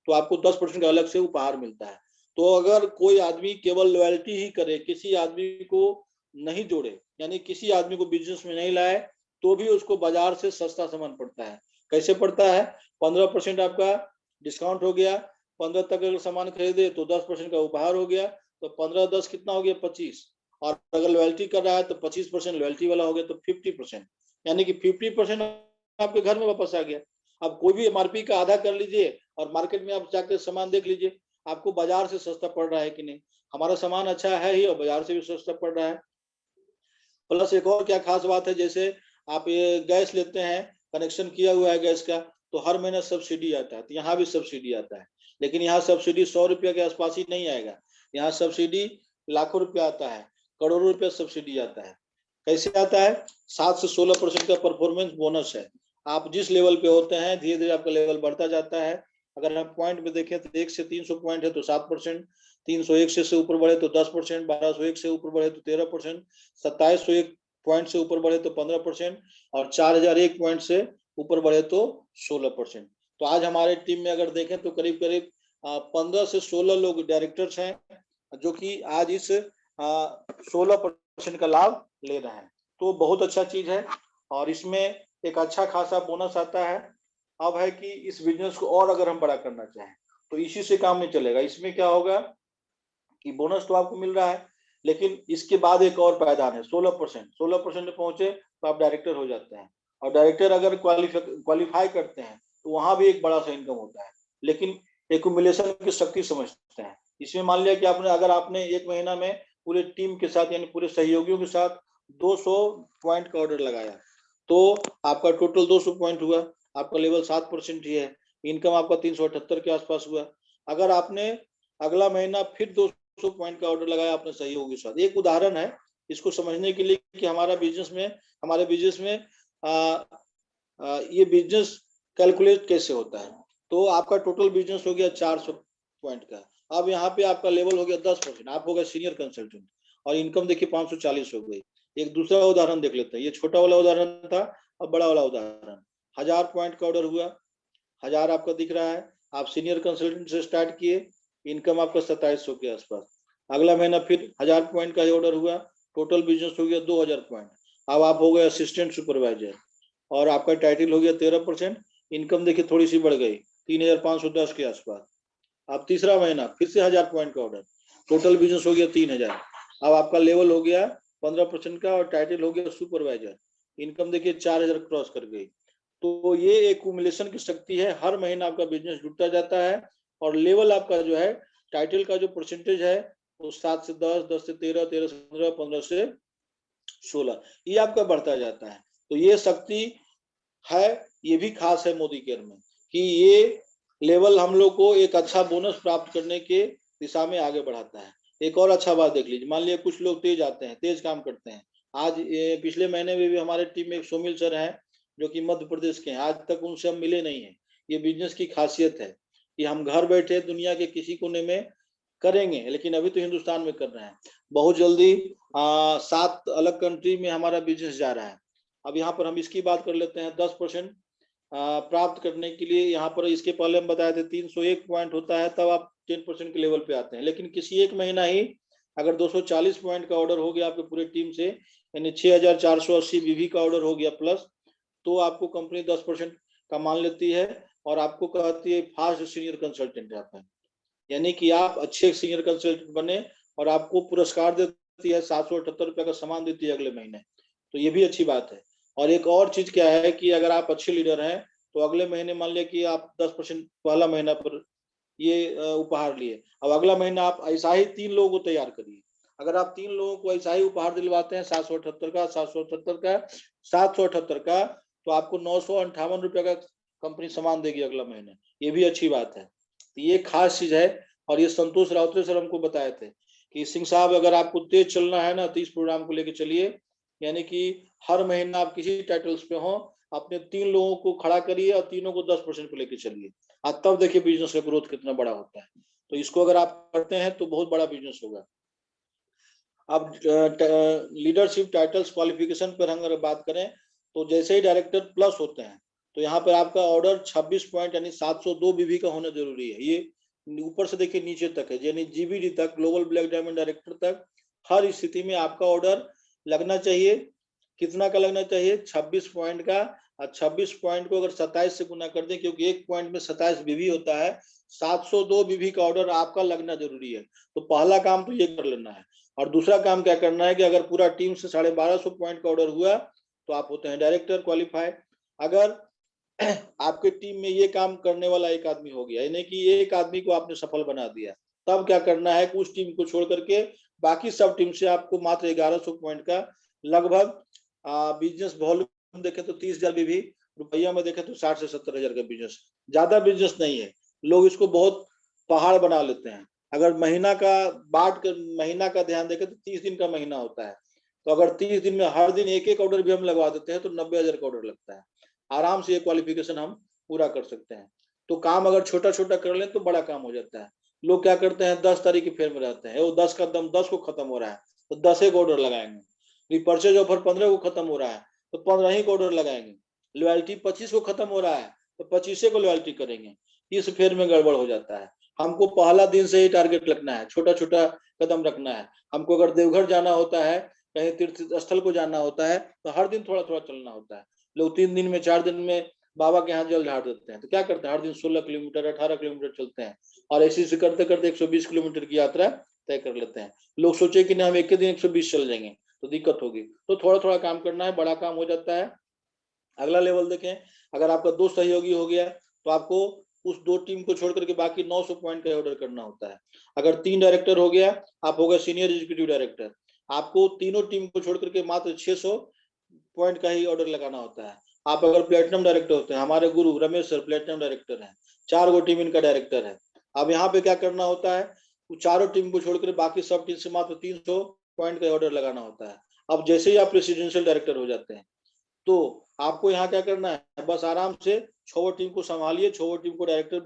तो आपको 10% का अलग से उपहार मिलता है। तो अगर कोई आदमी केवल लॉयल्टी ही करे, किसी आदमी को नहीं जोड़े, यानी किसी आदमी को बिजनेस में नहीं लाए, तो भी उसको बाजार से सस्ता सामान पड़ता है। कैसे पड़ता है? 15% आपका डिस्काउंट हो गया, 15 तक अगर सामान खरीदे तो 10% का उपहार हो गया, तो 15 10 कितना हो गया? 25। और अगर लॉयल्टी कर रहा है तो 25% लॉयल्टी वाला हो गया, तो 50%, यानी कि 50% आपके घर में वापस आ गया। अब कोई भी एमआरपी का आधा कर लीजिए और मार्केट में आप जाकर सामान देख लीजिए आपको बाजार से सस्ता पड़ रहा है कि नहीं। हमारा सामान अच्छा है ही और बाजार से भी सस्ता पड़ रहा है। प्लस एक और क्या खास बात है, जैसे आप ये गैस लेते हैं, कनेक्शन किया हुआ है गैस का, तो हर महीना सब्सिडी आता है, तो यहाँ भी सब्सिडी आता है। लेकिन यहाँ सब्सिडी 100 रुपया के आसपास ही नहीं आएगा, यहाँ सब्सिडी लाखों रुपया आता है, करोड़ों रुपया सब्सिडी आता है। कैसे आता है? 7 से 16% का परफॉर्मेंस बोनस है। आप जिस लेवल पे होते हैं धीरे धीरे आपका लेवल बढ़ता जाता है। अगर हम पॉइंट में देखें तो 1 से 300 पॉइंट है तो 7%, 301 से ऊपर बढ़े तो 10%, 1201 से ऊपर बढ़े तो 13%, 2701 पॉइंट से ऊपर बढ़े तो 15%, और 4001 पॉइंट से ऊपर बढ़े तो 16%। तो आज हमारे टीम में अगर देखें तो करीब करीब 15 से 16 लोग डायरेक्टर्स हैं जो कि आज इस 16% का लाभ ले रहे हैं। तो बहुत अच्छा चीज है और इसमें एक अच्छा खासा बोनस आता है। अब है कि इस बिजनेस को और अगर हम बड़ा करना चाहें तो इसी से काम नहीं चलेगा। इसमें क्या होगा कि बोनस तो आपको मिल रहा है, लेकिन इसके बाद एक और पायदान है 16% में पहुंचे तो आप डायरेक्टर हो जाते हैं, और डायरेक्टर अगर क्वालिफाई करते हैं तो वहां भी एक बड़ा सा इनकम होता है। लेकिन एक्यूमुलेशन की शक्ति समझते हैं। इसमें मान लिया कि अगर आपने एक महीना में पूरे टीम के साथ यानी पूरे सहयोगियों के साथ 200 पॉइंट का ऑर्डर लगाया, तो आपका टोटल 200 पॉइंट हुआ, आपका लेवल 7% ही है, इनकम आपका 378 के आसपास हुआ। अगर आपने अगला महीना फिर 200 पॉइंट का ऑर्डर लगाया अपने सहयोगी के साथ, एक उदाहरण है इसको समझने के लिए कि हमारे बिजनेस में ये बिजनेस कैलकुलेट कैसे होता है। तो आपका टोटल बिजनेस हो गया 400 पॉइंट का, अब यहाँ पे आपका लेवल हो गया 10%, आप हो गए सीनियर कंसल्टेंट और इनकम देखिए 540 हो गई। एक दूसरा उदाहरण देख लेते हैं, ये छोटा वाला उदाहरण था, अब बड़ा वाला उदाहरण। 1000 पॉइंट का ऑर्डर हुआ, 1000 आपका दिख रहा है, आप सीनियर कंसल्टेंट से स्टार्ट किए, इनकम आपका 2700 के आसपास। अगला महीना फिर 1000 पॉइंट का ऑर्डर हुआ, टोटल बिजनेस हो गया 2000 पॉइंट, अब आप हो गए असिस्टेंट सुपरवाइजर और आपका टाइटल हो गया 13%, इनकम देखिए थोड़ी सी बढ़ गई 3510 के आसपास। अब तीसरा महीना फिर से 1000 पॉइंट का ऑर्डर, टोटल बिजनेस हो गया 3000, अब आपका लेवल हो गया 15% का और टाइटल हो गया सुपरवाइजर, इनकम देखिए 4000 क्रॉस कर गई। तो ये एक्यूमुलेशन की शक्ति है, हर महीना आपका बिजनेस जुड़ता जाता है और लेवल आपका जो है टाइटल का जो परसेंटेज है वो 7 से 10, 10 से 13, 13 से 15, 15 से 16, ये आपका बढ़ता जाता है। तो ये शक्ति है, ये भी खास है मोदी केयर में कि ये लेवल हम लोग को एक अच्छा बोनस प्राप्त करने के दिशा में आगे बढ़ाता है। एक और अच्छा बात देख लीजिए, मान लिया कुछ लोग तेज आते हैं, तेज काम करते हैं। आज पिछले महीने में भी हमारे टीम में एक सोमिल सर हैं जो कि मध्य प्रदेश के हैं, आज तक उनसे हम मिले नहीं है। ये बिजनेस की खासियत है कि हम घर बैठे दुनिया के किसी कोने में करेंगे, लेकिन अभी तो हिंदुस्तान में कर रहे हैं, बहुत जल्दी 7 अलग कंट्री में हमारा बिजनेस जा रहा है। अब यहाँ पर हम इसकी बात कर लेते हैं, 10% प्राप्त करने के लिए यहाँ पर इसके पहले हम बताए थे 301 पॉइंट होता है तब आप 10% के लेवल पे आते हैं, लेकिन किसी एक महीना ही अगर 240 पॉइंट का ऑर्डर हो गया आपके पूरे टीम से, यानी 6480 बीवी का ऑर्डर हो गया प्लस, तो आपको कंपनी 10% का मान लेती है और आपको कहती है फास्ट सीनियर कंसल्टेंट आप हैं, यानी कि आप अच्छे सीनियर कंसल्टेंट बने और आपको पुरस्कार देती है, 778 रुपये का सामान देती है अगले महीने। तो ये भी अच्छी बात है। और एक और चीज क्या है कि अगर आप अच्छे लीडर हैं तो अगले महीने मान लिया कि आप 10% पहला महीना पर ये उपहार लिए, अब अगला महीना आप ऐसा ही 3 लोगों को तैयार करिए। अगर आप 3 लोगों को ऐसा ही उपहार दिलवाते हैं 778 का 778 का 778 का, तो आपको 958 रुपये का कंपनी सामान देगी अगला महीने, ये भी अच्छी बात है। तो ये खास चीज है और ये संतोष राउतरे सर हमको बताए थे कि सिंह साहब अगर आपको तेज चलना है ना तो इस प्रोग्राम को लेके चलिए, यानी कि हर महीना आप किसी टाइटल्स पे हो, अपने 3 लोगों को खड़ा करिए और तीनों को 10% पे लेके चलिए, आज तब देखिए बिजनेस का ग्रोथ कितना बड़ा होता है। तो इसको अगर आप करते हैं तो बहुत बड़ा बिजनेस होगा। अब लीडरशिप टाइटल्स क्वालिफिकेशन पर हम अगर बात करें तो जैसे ही डायरेक्टर प्लस होते हैं तो यहाँ पर आपका ऑर्डर 26 पॉइंट यानी 702 बीवी का होना जरूरी है। ये ऊपर से देखिए नीचे तक है, यानी जीबीडी तक, ग्लोबल ब्लैक डायमंड डायरेक्टर तक, हर स्थिति में आपका ऑर्डर लगना चाहिए। कितना का लगना चाहिए? 26 पॉइंट का। और 26 पॉइंट को अगर 27 से गुना कर दें, क्योंकि एक पॉइंट में 27 बीवी होता है, 702 बीवी का ऑर्डर आपका लगना जरूरी है। तो पहला काम तो ये कर लेना है। और दूसरा काम क्या करना है कि अगर पूरा टीम से 1250 पॉइंट का ऑर्डर हुआ तो आप होते हैं डायरेक्टर क्वालिफाई। अगर आपके टीम में ये काम करने वाला एक आदमी हो गया, यानी कि एक आदमी को आपने सफल बना दिया, तब क्या करना है कि उस टीम को छोड़ करके बाकी सब टीम से आपको मात्र 1100 पॉइंट का लगभग बिजनेस वॉल्यूम देखे तो 30,000 बीवी, रुपया में देखे तो 60 से 70,000 का बिजनेस, ज्यादा बिजनेस नहीं है। लोग इसको बहुत पहाड़ बना लेते हैं। अगर महीना का ध्यान देखें तो 30 दिन का महीना होता है, तो अगर 30 दिन में हर दिन एक एक ऑर्डर भी हम लगवा देते हैं तो 90,000 का ऑर्डर लगता है। आराम से ये क्वालिफिकेशन हम पूरा कर सकते हैं। तो काम अगर छोटा छोटा कर लें तो बड़ा काम हो जाता है। लोग क्या करते हैं 10 तारीख की फेयर में रहते हैं, वो 10 का दम 10 को खत्म हो रहा है तो 10 एक ऑर्डर लगाएंगे, परचेज ऑफर 15 को खत्म हो रहा है तो 15 ही को ऑर्डर लगाएंगे, लॉयल्टी 25 को खत्म हो रहा है तो 25 को लॉयल्टी करेंगे। इस फेयर में गड़बड़ हो जाता है। हमको पहला दिन से ही टारगेट रखना है, छोटा छोटा कदम रखना है। हमको अगर देवघर जाना होता है, कहीं तीर्थ स्थल को जाना होता है, तो हर दिन थोड़ा थोड़ा चलना होता है। लोग 3 दिन में 4 दिन में बाबा के यहाँ जल ढार देते हैं, तो क्या करते हैं हर दिन 16 किलोमीटर 18 किलोमीटर चलते हैं और ऐसे से करते करते 120 किलोमीटर की यात्रा तय कर लेते हैं। लोग सोचे कि ना हम एक दिन 120 चल जाएंगे तो दिक्कत होगी, तो थोड़ा थोड़ा काम करना है, बड़ा काम हो जाता है। अगला लेवल देखें, अगर आपका 2 सहयोगी हो गया तो आपको उस 2 टीम को छोड़ करके बाकी 900 पॉइंट का ऑर्डर करना होता है। अगर 3 डायरेक्टर हो गया, आप हो गए सीनियर एग्जीक्यूटिव डायरेक्टर, आपको तीनों टीम को छोड़ करके मात्र 600 पॉइंट का ही ऑर्डर लगाना होता है। आप अगर प्लेटिनम डायरेक्टर होते हैं, हमारे गुरु रमेश सर प्लेटिनम डायरेक्टर हैं, 4 गो टीम इनका डायरेक्टर है। अब यहाँ पे क्या करना होता है, चारों टीम को छोड़कर बाकी सब टीम से मात्र 300 पॉइंट का ऑर्डर लगाना होता है। अब जैसे ही आप प्रेसिडेंशियल डायरेक्टर हो जाते हैं तो आपको यहाँ क्या करना है, बस आराम से 6 टीम को संभालिए, 6 टीम को डायरेक्टर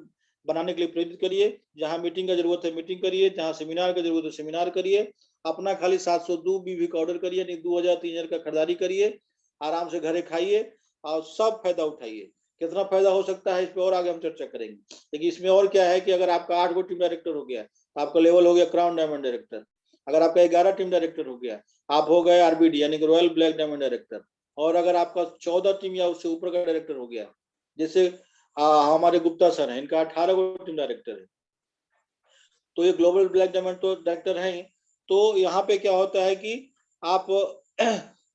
बनाने के लिए प्रेरित करिए। जहां मीटिंग का जरूरत है मीटिंग करिए, जहां सेमिनार का जरूरत है सेमिनार करिए। अपना खाली 702 बीवी का ऑर्डर करिए, नहीं 2000-3000 का खरीदारी करिए, आराम से घरे खाइए और सब फायदा उठाइए। कितना फायदा हो सकता है इस पे और आगे हम चर्चा करेंगे। लेकिन इसमें और क्या है कि अगर आपका 8 गो टीम डायरेक्टर हो गया तो आपका लेवल हो गया क्राउन डायमंड डायरेक्टर। अगर आपका 11 टीम डायरेक्टर हो गया, आप हो गए आरबीडी यानी कि रॉयल ब्लैक डायमंड डायरेक्टर। और अगर आपका 14 टीम या उससे ऊपर का डायरेक्टर हो गया, जैसे हमारे गुप्ता सर हैं, इनका 18 गो टीम डायरेक्टर है, तो ये ग्लोबल ब्लैक डायमंड तो डायरेक्टर हैं। तो यहाँ पे क्या होता है कि आप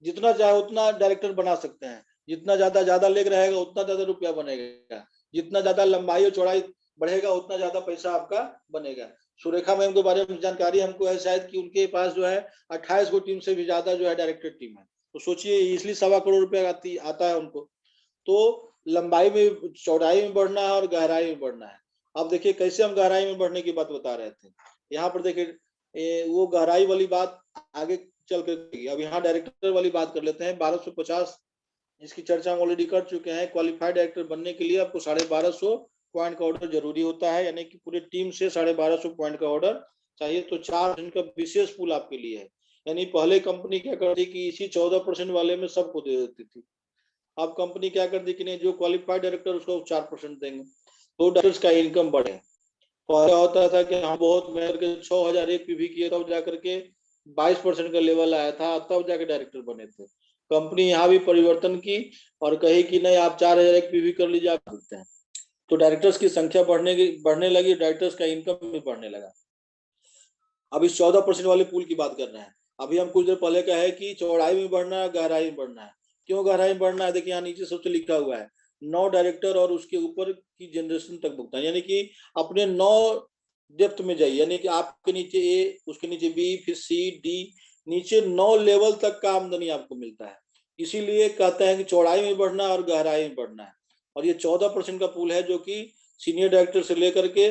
जितना चाहे उतना डायरेक्टर बना सकते हैं। जितना ज्यादा लेग रहेगा उतना ज्यादा रुपया बनेगा, जितना ज्यादा लंबाई और चौड़ाई बढ़ेगा उतना ज्यादा पैसा आपका बनेगा। सुरेखा मैम के बारे में जानकारी हमको है शायद कि उनके पास जो है 28 गो टीम से भी ज्यादा जो है डायरेक्टर टीम है। तो सोचिए इसलिए 1.25 करोड़ रुपया आता है उनको। तो लंबाई में, चौड़ाई में बढ़ना है और गहराई में बढ़ना है। अब देखिए कैसे हम गहराई में बढ़ने की बात बता रहे थे। यहाँ पर देखिए वो गहराई वाली बात आगे चल कर, अब यहाँ डायरेक्टर वाली बात कर लेते हैं। 1250 इसकी चर्चा हम ऑलरेडी कर चुके हैं। क्वालिफाइड डायरेक्टर बनने के लिए आपको 1250 पॉइंट का ऑर्डर जरूरी होता है, यानी कि पूरे टीम से 1250 पॉइंट का ऑर्डर चाहिए। तो 4% का विशेष पूल आपके लिए है। यानी पहले कंपनी क्या करती कि इसी 14% वाले में सबको दे देती थी। अब कंपनी क्या करती कि नहीं, जो क्वालिफाइड डायरेक्टर उसको 4% देंगे तो डायरेक्टर्स का इनकम बढ़े। पहले होता था कि हम बहुत मेहनत के 6001 पीवी किए तब जाकर के 22% का लेवल आया था, तब जाके डायरेक्टर बने थे। कंपनी यहाँ भी परिवर्तन की और कही कि नहीं आप 4001 पीवी कर लीजिए, आप करते हैं। तो डायरेक्टर्स की संख्या बढ़ने लगी, डायरेक्टर्स का इनकम भी बढ़ने लगा। अब इस 14% वाले पूल की बात कर रहे हैं। अभी हम कुछ देर पहले का है कि चौड़ाई में बढ़ना है, गहराई में बढ़ना है। क्यों गहराई में बढ़ना है, देखिए यहाँ नीचे सबसे लिखा हुआ है 9 डायरेक्टर और उसके ऊपर की जनरेशन तक भुगतान, यानी कि अपने 9 डेप्थ में जाइए, यानी कि आपके नीचे ए, उसके नीचे बी, फिर सी, डी, नीचे 9 लेवल तक का आमदनी आपको मिलता है। इसीलिए कहते हैं कि चौड़ाई में बढ़ना और गहराई में बढ़ना है। और ये 14% का पूल है जो कि सीनियर डायरेक्टर से लेकर के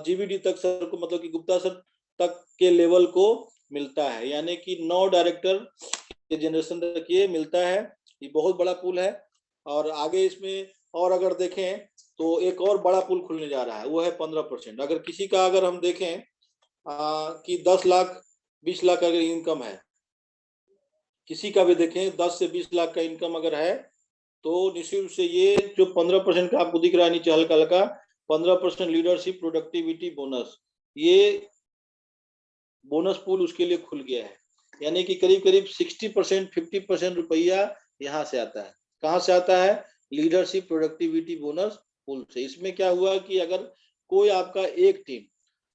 जीवीडी तक सर को, मतलब कि गुप्ता सर तक के लेवल को मिलता है, यानी कि 9 डायरेक्टर के जनरेशन तक ये मिलता है। ये बहुत बड़ा पूल है। और आगे इसमें और अगर देखें तो एक और बड़ा पूल खुलने जा रहा है, वो है 15%। अगर किसी का अगर हम देखें कि 10 लाख 20 लाख अगर इनकम है, किसी का भी देखें 10 से 20 लाख का इनकम अगर है, तो निश्चित रूप से ये जो 15% का आपको दिख रहा है नीचे हल्का हल्का 15% लीडरशिप प्रोडक्टिविटी बोनस, ये बोनस पूल उसके लिए खुल गया है। यानी कि करीब करीब 60% 50% रुपया यहाँ से आता है। कहाँ से आता है? लीडरशिप प्रोडक्टिविटी बोनस पूल से। इसमें क्या हुआ कि अगर कोई आपका एक टीम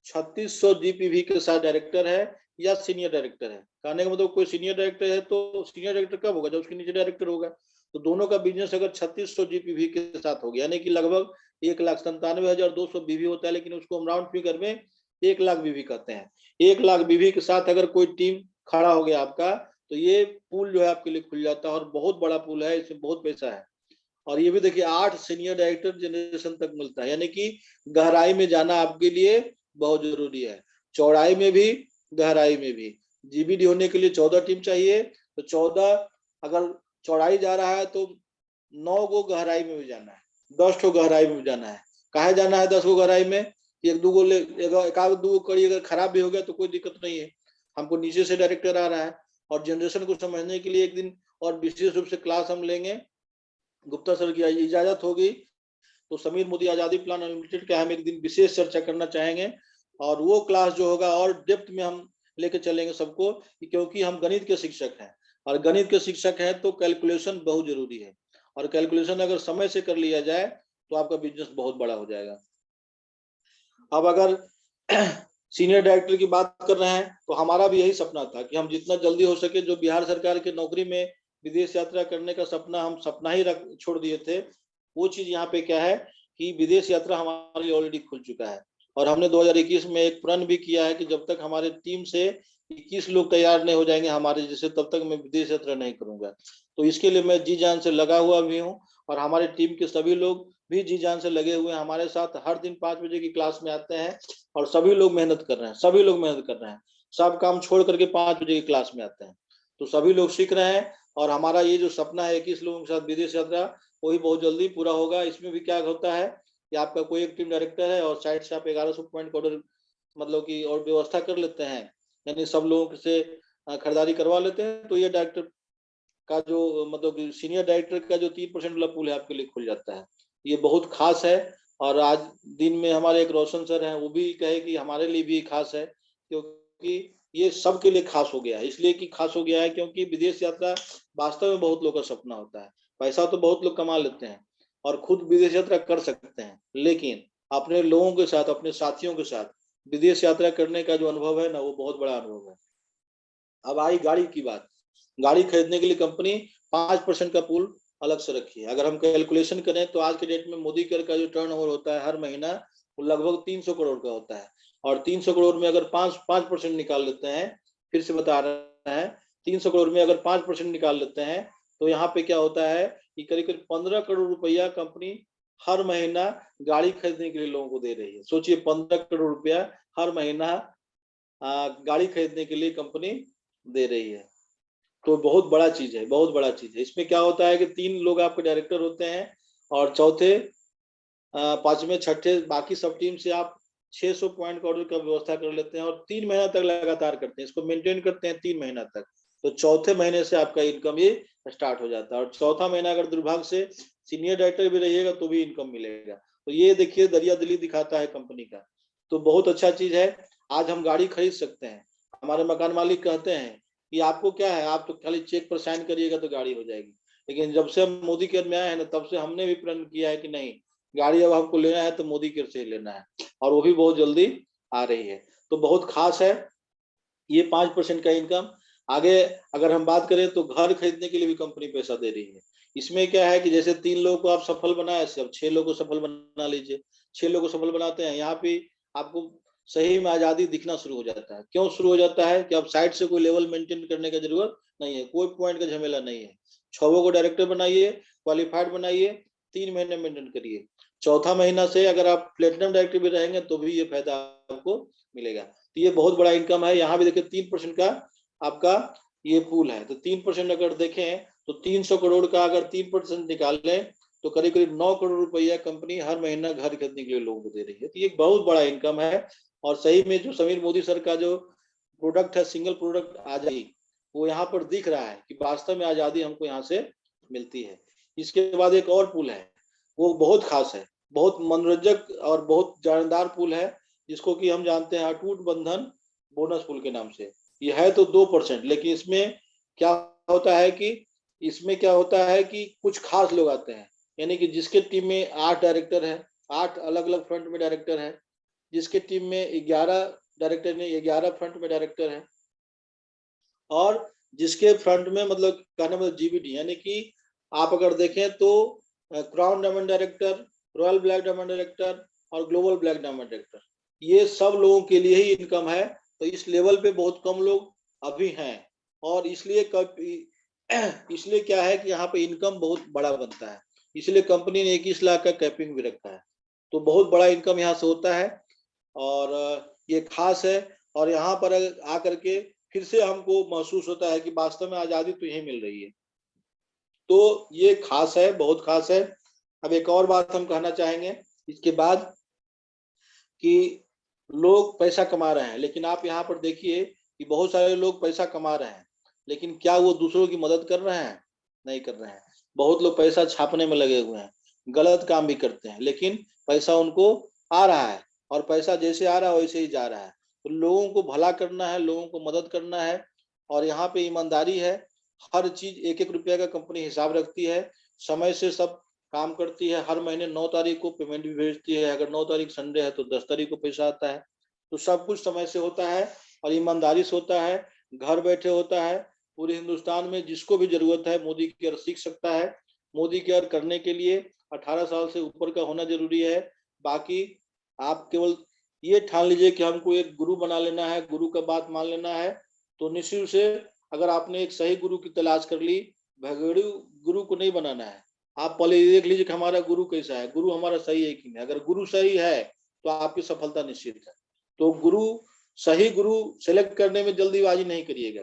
3600 जीपीवी के साथ डायरेक्टर है या सीनियर डायरेक्टर है, कहने का मतलब कोई सीनियर डायरेक्टर है तो सीनियर डायरेक्टर कब होगा? जब उसके नीचे डायरेक्टर होगा। तो दोनों का बिजनेस अगर 3600 जीपीवी के साथ हो गया, यानी कि लगभग 1,97,200 बीवी होता है, लेकिन उसको हम राउंड फिगर में 1 लाख बीवी कहते हैं। 1 लाख बीवी के साथ अगर कोई टीम खड़ा हो गया आपका, तो ये पूल जो है आपके लिए खुल जाता है और बहुत बड़ा पूल है, इसमें बहुत पैसा है। और ये भी देखिए 8 सीनियर डायरेक्टर जनरेशन तक मिलता है, यानी कि गहराई में जाना आपके लिए बहुत जरूरी है, चौड़ाई में भी गहराई में भी। जीबीडी होने के लिए 14 टीम चाहिए, तो 14 अगर चौड़ाई जा रहा है तो 9 गो गहराई में भी जाना है, 10 ठो गहराई में भी जाना है। कहाँ जाना है 10 गो गहराई में? एक दो कड़ी अगर खराब भी हो गया तो कोई दिक्कत नहीं है, हमको नीचे से डायरेक्टर आ रहा है। और जनरेशन को समझने के लिए एक दिन और विशेष रूप से क्लास हम लेंगे, गुप्ता सर की इजाजत होगी तो समीर मोदी आजादी प्लान अनलिमिटेड का हम एक दिन विशेष चर्चा करना चाहेंगे। और वो क्लास जो होगा और डेप्थ में हम लेके चलेंगे सबको, क्योंकि हम गणित के शिक्षक हैं और गणित के शिक्षक हैं तो कैलकुलेशन बहुत जरूरी है। और कैलकुलेशन अगर समय से कर लिया जाए तो आपका बिजनेस बहुत बड़ा हो जाएगा। अब अगर सीनियर डायरेक्टर की बात कर रहे हैं तो हमारा भी यही सपना था कि हम जितना जल्दी हो सके, जो बिहार सरकार के नौकरी में विदेश यात्रा करने का सपना हम सपना ही छोड़ दिए थे, वो चीज यहाँ पे क्या है कि विदेश यात्रा हमारे लिए ऑलरेडी खुल चुका है और हमने 2021 में एक प्रण भी किया है कि जब तक हमारे टीम से 21 लोग तैयार नहीं हो जाएंगे हमारे जैसे, तब तक मैं विदेश यात्रा नहीं करूंगा। तो इसके लिए मैं जी जान से लगा हुआ भी हूँ और हमारे टीम के सभी लोग भी जी जान से लगे हुए हैं। हमारे साथ हर दिन 5 बजे की क्लास में आते हैं और सभी लोग मेहनत कर रहे हैं, सभी लोग मेहनत कर रहे हैं, सब काम छोड़ करके 5 बजे की क्लास में आते हैं। तो सभी लोग सीख रहे हैं और हमारा ये जो सपना है 21 लोगों के साथ विदेश यात्रा, वही बहुत जल्दी पूरा होगा। इसमें भी क्या होता है कि आपका कोई एक टीम डायरेक्टर है और साइड से आप 1100 पॉइंट का ऑर्डर मतलब कि और व्यवस्था कर लेते हैं, यानी सब लोगों से खरीदारी करवा लेते हैं। तो ये डायरेक्टर का जो मतलब कि सीनियर डायरेक्टर का जो 3% वाला पूल है आपके लिए खुल जाता है। ये बहुत खास है और आज दिन में हमारे एक रोशन सर हैं, वो भी कहे कि हमारे लिए भी खास है, क्योंकि ये सबके लिए खास हो गया है। इसलिए कि खास हो गया है क्योंकि विदेश यात्रा वास्तव में बहुत लोगों का सपना होता है। पैसा तो बहुत लोग कमा लेते हैं और खुद विदेश यात्रा कर सकते हैं, लेकिन अपने लोगों के साथ, अपने साथियों के साथ विदेश यात्रा करने का जो अनुभव है ना, वो बहुत बड़ा अनुभव है। अब आई गाड़ी की बात। गाड़ी खरीदने के लिए कंपनी 5% का पूल अलग से रखी है। अगर हम कैलकुलेशन करें तो आज के डेट में मोदी केयर का जो टर्नओवर होता है हर महीना, वो लगभग 300 करोड़ का होता है और 300 करोड़ में अगर 5% निकाल लेते हैं, फिर से बता रहे हैं, 300 करोड़ में अगर 5% निकाल लेते हैं तो यहाँ पे क्या होता है कि करीब करीब 15 करोड़ रुपया कंपनी हर महीना गाड़ी खरीदने के लिए लोगों को दे रही है। सोचिए 15 करोड़ रुपया हर महीना गाड़ी खरीदने के लिए कंपनी दे रही है। तो बहुत बड़ा चीज है, बहुत बड़ा चीज है। इसमें क्या होता है कि 3 लोग आपके डायरेक्टर होते हैं और चौथे, पांचवें, छठे बाकी सब टीम से आप 600 पॉइंट का ऑर्डर का व्यवस्था कर लेते हैं और 3 महीना तक लगातार करते हैं, इसको मेंटेन करते हैं 3 महीना तक। तो चौथे महीने से आपका इनकम ये स्टार्ट हो जाता है और चौथा महीना अगर दुर्भाग्य से सीनियर डायरेक्टर भी रहिएगा तो भी इनकम मिलेगा। तो ये देखिए दरिया दिली दिखाता है कंपनी का। तो बहुत अच्छा चीज है। आज हम गाड़ी खरीद सकते हैं। हमारे मकान मालिक कहते हैं कि आपको क्या है, आप तो खाली चेक पर साइन करिएगा तो गाड़ी हो जाएगी। लेकिन जब से हम मोदी केयर में आए हैं ना, तब से हमने भी प्रण किया है कि नहीं, गाड़ी अब हमको लेना है तो मोदी केयर से ही लेना है और वो भी बहुत जल्दी आ रही है। तो बहुत खास है ये 5% का इनकम। आगे अगर हम बात करें तो घर खरीदने के लिए भी कंपनी पैसा दे रही है। इसमें क्या है कि जैसे 3 लोगों को आप सफल बनाए, अब 6 लोगों को सफल बना लीजिए। 6 लोगों को सफल बनाते हैं, यहाँ पे आपको सही में आजादी दिखना शुरू हो जाता है। क्यों शुरू हो जाता है कि अब साइड से कोई लेवल मेंटेन करने का जरूरत नहीं है, कोई पॉइंट का झमेला नहीं है। 6 को डायरेक्टर बनाइए, क्वालिफाइड बनाइए, 3 महीने मेंटेन करिए। चौथा महीना से अगर आप प्लेटिनम डायरेक्टर भी रहेंगे तो भी ये फायदा आपको मिलेगा। तो ये बहुत बड़ा इनकम है। यहाँ भी देखिए 3% का आपका ये पूल है। तो 3% अगर देखें तो 300 करोड़ का अगर 3% निकाल लें तो करीब करीब 9 करोड़ रुपया कंपनी हर महीना घर खरीदने के लिए लोगों को दे रही है। तो ये बहुत बड़ा इनकम है और सही में जो समीर मोदी सर का जो प्रोडक्ट है, सिंगल प्रोडक्ट आजादी, वो यहाँ पर दिख रहा है कि वास्तव में आजादी हमको यहाँ से मिलती है। इसके बाद एक और पुल है, वो बहुत खास है, बहुत मनोरंजक और बहुत जानदार पुल है, जिसको कि हम जानते हैं अटूट बंधन बोनस पुल के नाम से। ये है तो 2%, लेकिन इसमें क्या होता है कि कुछ खास लोग आते हैं, यानी कि जिसके टीम में 8 डायरेक्टर है, 8 अलग अलग फ्रंट में डायरेक्टर है, जिसके टीम में 11 डायरेक्टर ने 11 फ्रंट में डायरेक्टर है और जिसके फ्रंट में मतलब कहने मतलब जीबीडी, यानी कि आप अगर देखें तो crown diamond director, royal black diamond director और ग्लोबल ब्लैक डायमंड डायरेक्टर, ये सब लोगों के लिए ही इनकम है। तो इस लेवल पे बहुत कम लोग अभी हैं और इसलिए क्या है कि यहाँ पे इनकम बहुत बड़ा बनता है, इसलिए कंपनी ने 21 लाख का कैपिंग भी रखा है। तो बहुत बड़ा इनकम यहाँ से होता है और ये खास है। और यहाँ पर आकर के फिर से हमको महसूस होता है कि वास्तव में आजादी तो यही मिल रही है। तो ये खास है, बहुत खास है। अब एक और बात हम कहना चाहेंगे इसके बाद कि लोग पैसा कमा रहे हैं, लेकिन आप यहाँ पर देखिए कि बहुत सारे लोग पैसा कमा रहे हैं, लेकिन क्या वो दूसरों की मदद कर रहे हैं? नहीं कर रहे हैं। बहुत लोग पैसा छापने में लगे हुए हैं, गलत काम भी करते हैं, लेकिन पैसा उनको आ रहा है और पैसा जैसे आ रहा है वैसे ही जा रहा है। तो लोगों को भला करना है, लोगों को मदद करना है और यहाँ पे ईमानदारी है। हर चीज 1-1 रुपया का कंपनी हिसाब रखती है, समय से सब काम करती है। हर महीने 9 तारीख को पेमेंट भी भेजती है। अगर 9 तारीख संडे है तो 10 तारीख को पैसा आता है। तो सब कुछ समय से होता है और ईमानदारी से होता है, घर बैठे होता है। पूरे हिंदुस्तान में जिसको भी जरूरत है मोदी केयर सीख सकता है। मोदी केयर करने के लिए 18 साल से ऊपर का होना जरूरी है। बाकी आप केवल ये ठान लीजिए कि हमको एक गुरु बना लेना है, गुरु का बात मान लेना है, तो निश्चित रूप से अगर आपने एक सही गुरु की तलाश कर ली, भगेड़ू गुरु को नहीं बनाना है। आप पहले ये देख लीजिए कि हमारा गुरु कैसा है, गुरु हमारा सही है कि नहीं। अगर गुरु सही है तो आपकी सफलता निश्चित है। तो सही गुरु सेलेक्ट करने में जल्दीबाजी नहीं करिएगा,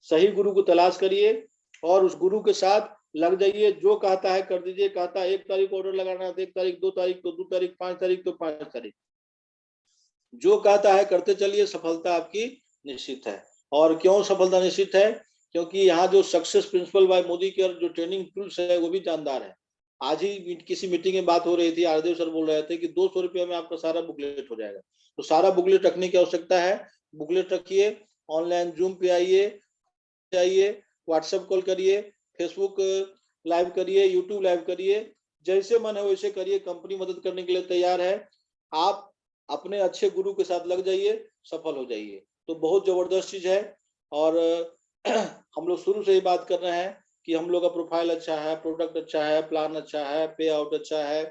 सही गुरु को तलाश करिए और उस गुरु के साथ लग जाइए। जो कहता है कर दीजिए। कहता है 1 तारीख ऑर्डर लगाना है तो 1 तारीख, 2 तारीख तो 2 तारीख, 5 तारीख तो 5 तारीख, जो कहता है करते चलिए, सफलता आपकी निश्चित है। और क्यों सफलता निश्चित है? क्योंकि यहाँ जो success principal bye Modi care जो ट्रेनिंग टूल्स है वो भी जानदार है। आज ही किसी मीटिंग में बात हो रही थी, आरदेव सर बोल रहे थे कि 200 रुपये में आपका सारा बुकलेट हो जाएगा। तो सारा बुकलेट रखने की आवश्यकता है, बुकलेट रखिए, ऑनलाइन जूम पे आइए, व्हाट्सएप कॉल करिए, फेसबुक लाइव करिए, यूट्यूब लाइव करिए, जैसे मन है वैसे करिए। कंपनी मदद करने के लिए तैयार है। आप अपने अच्छे गुरु के साथ लग जाइए, सफल हो जाइए। तो बहुत जबरदस्त चीज है। और हम लोग शुरू से ही बात कर रहे हैं कि हम लोग का प्रोफाइल अच्छा है, प्रोडक्ट अच्छा है, प्लान अच्छा है, पे आउट अच्छा है।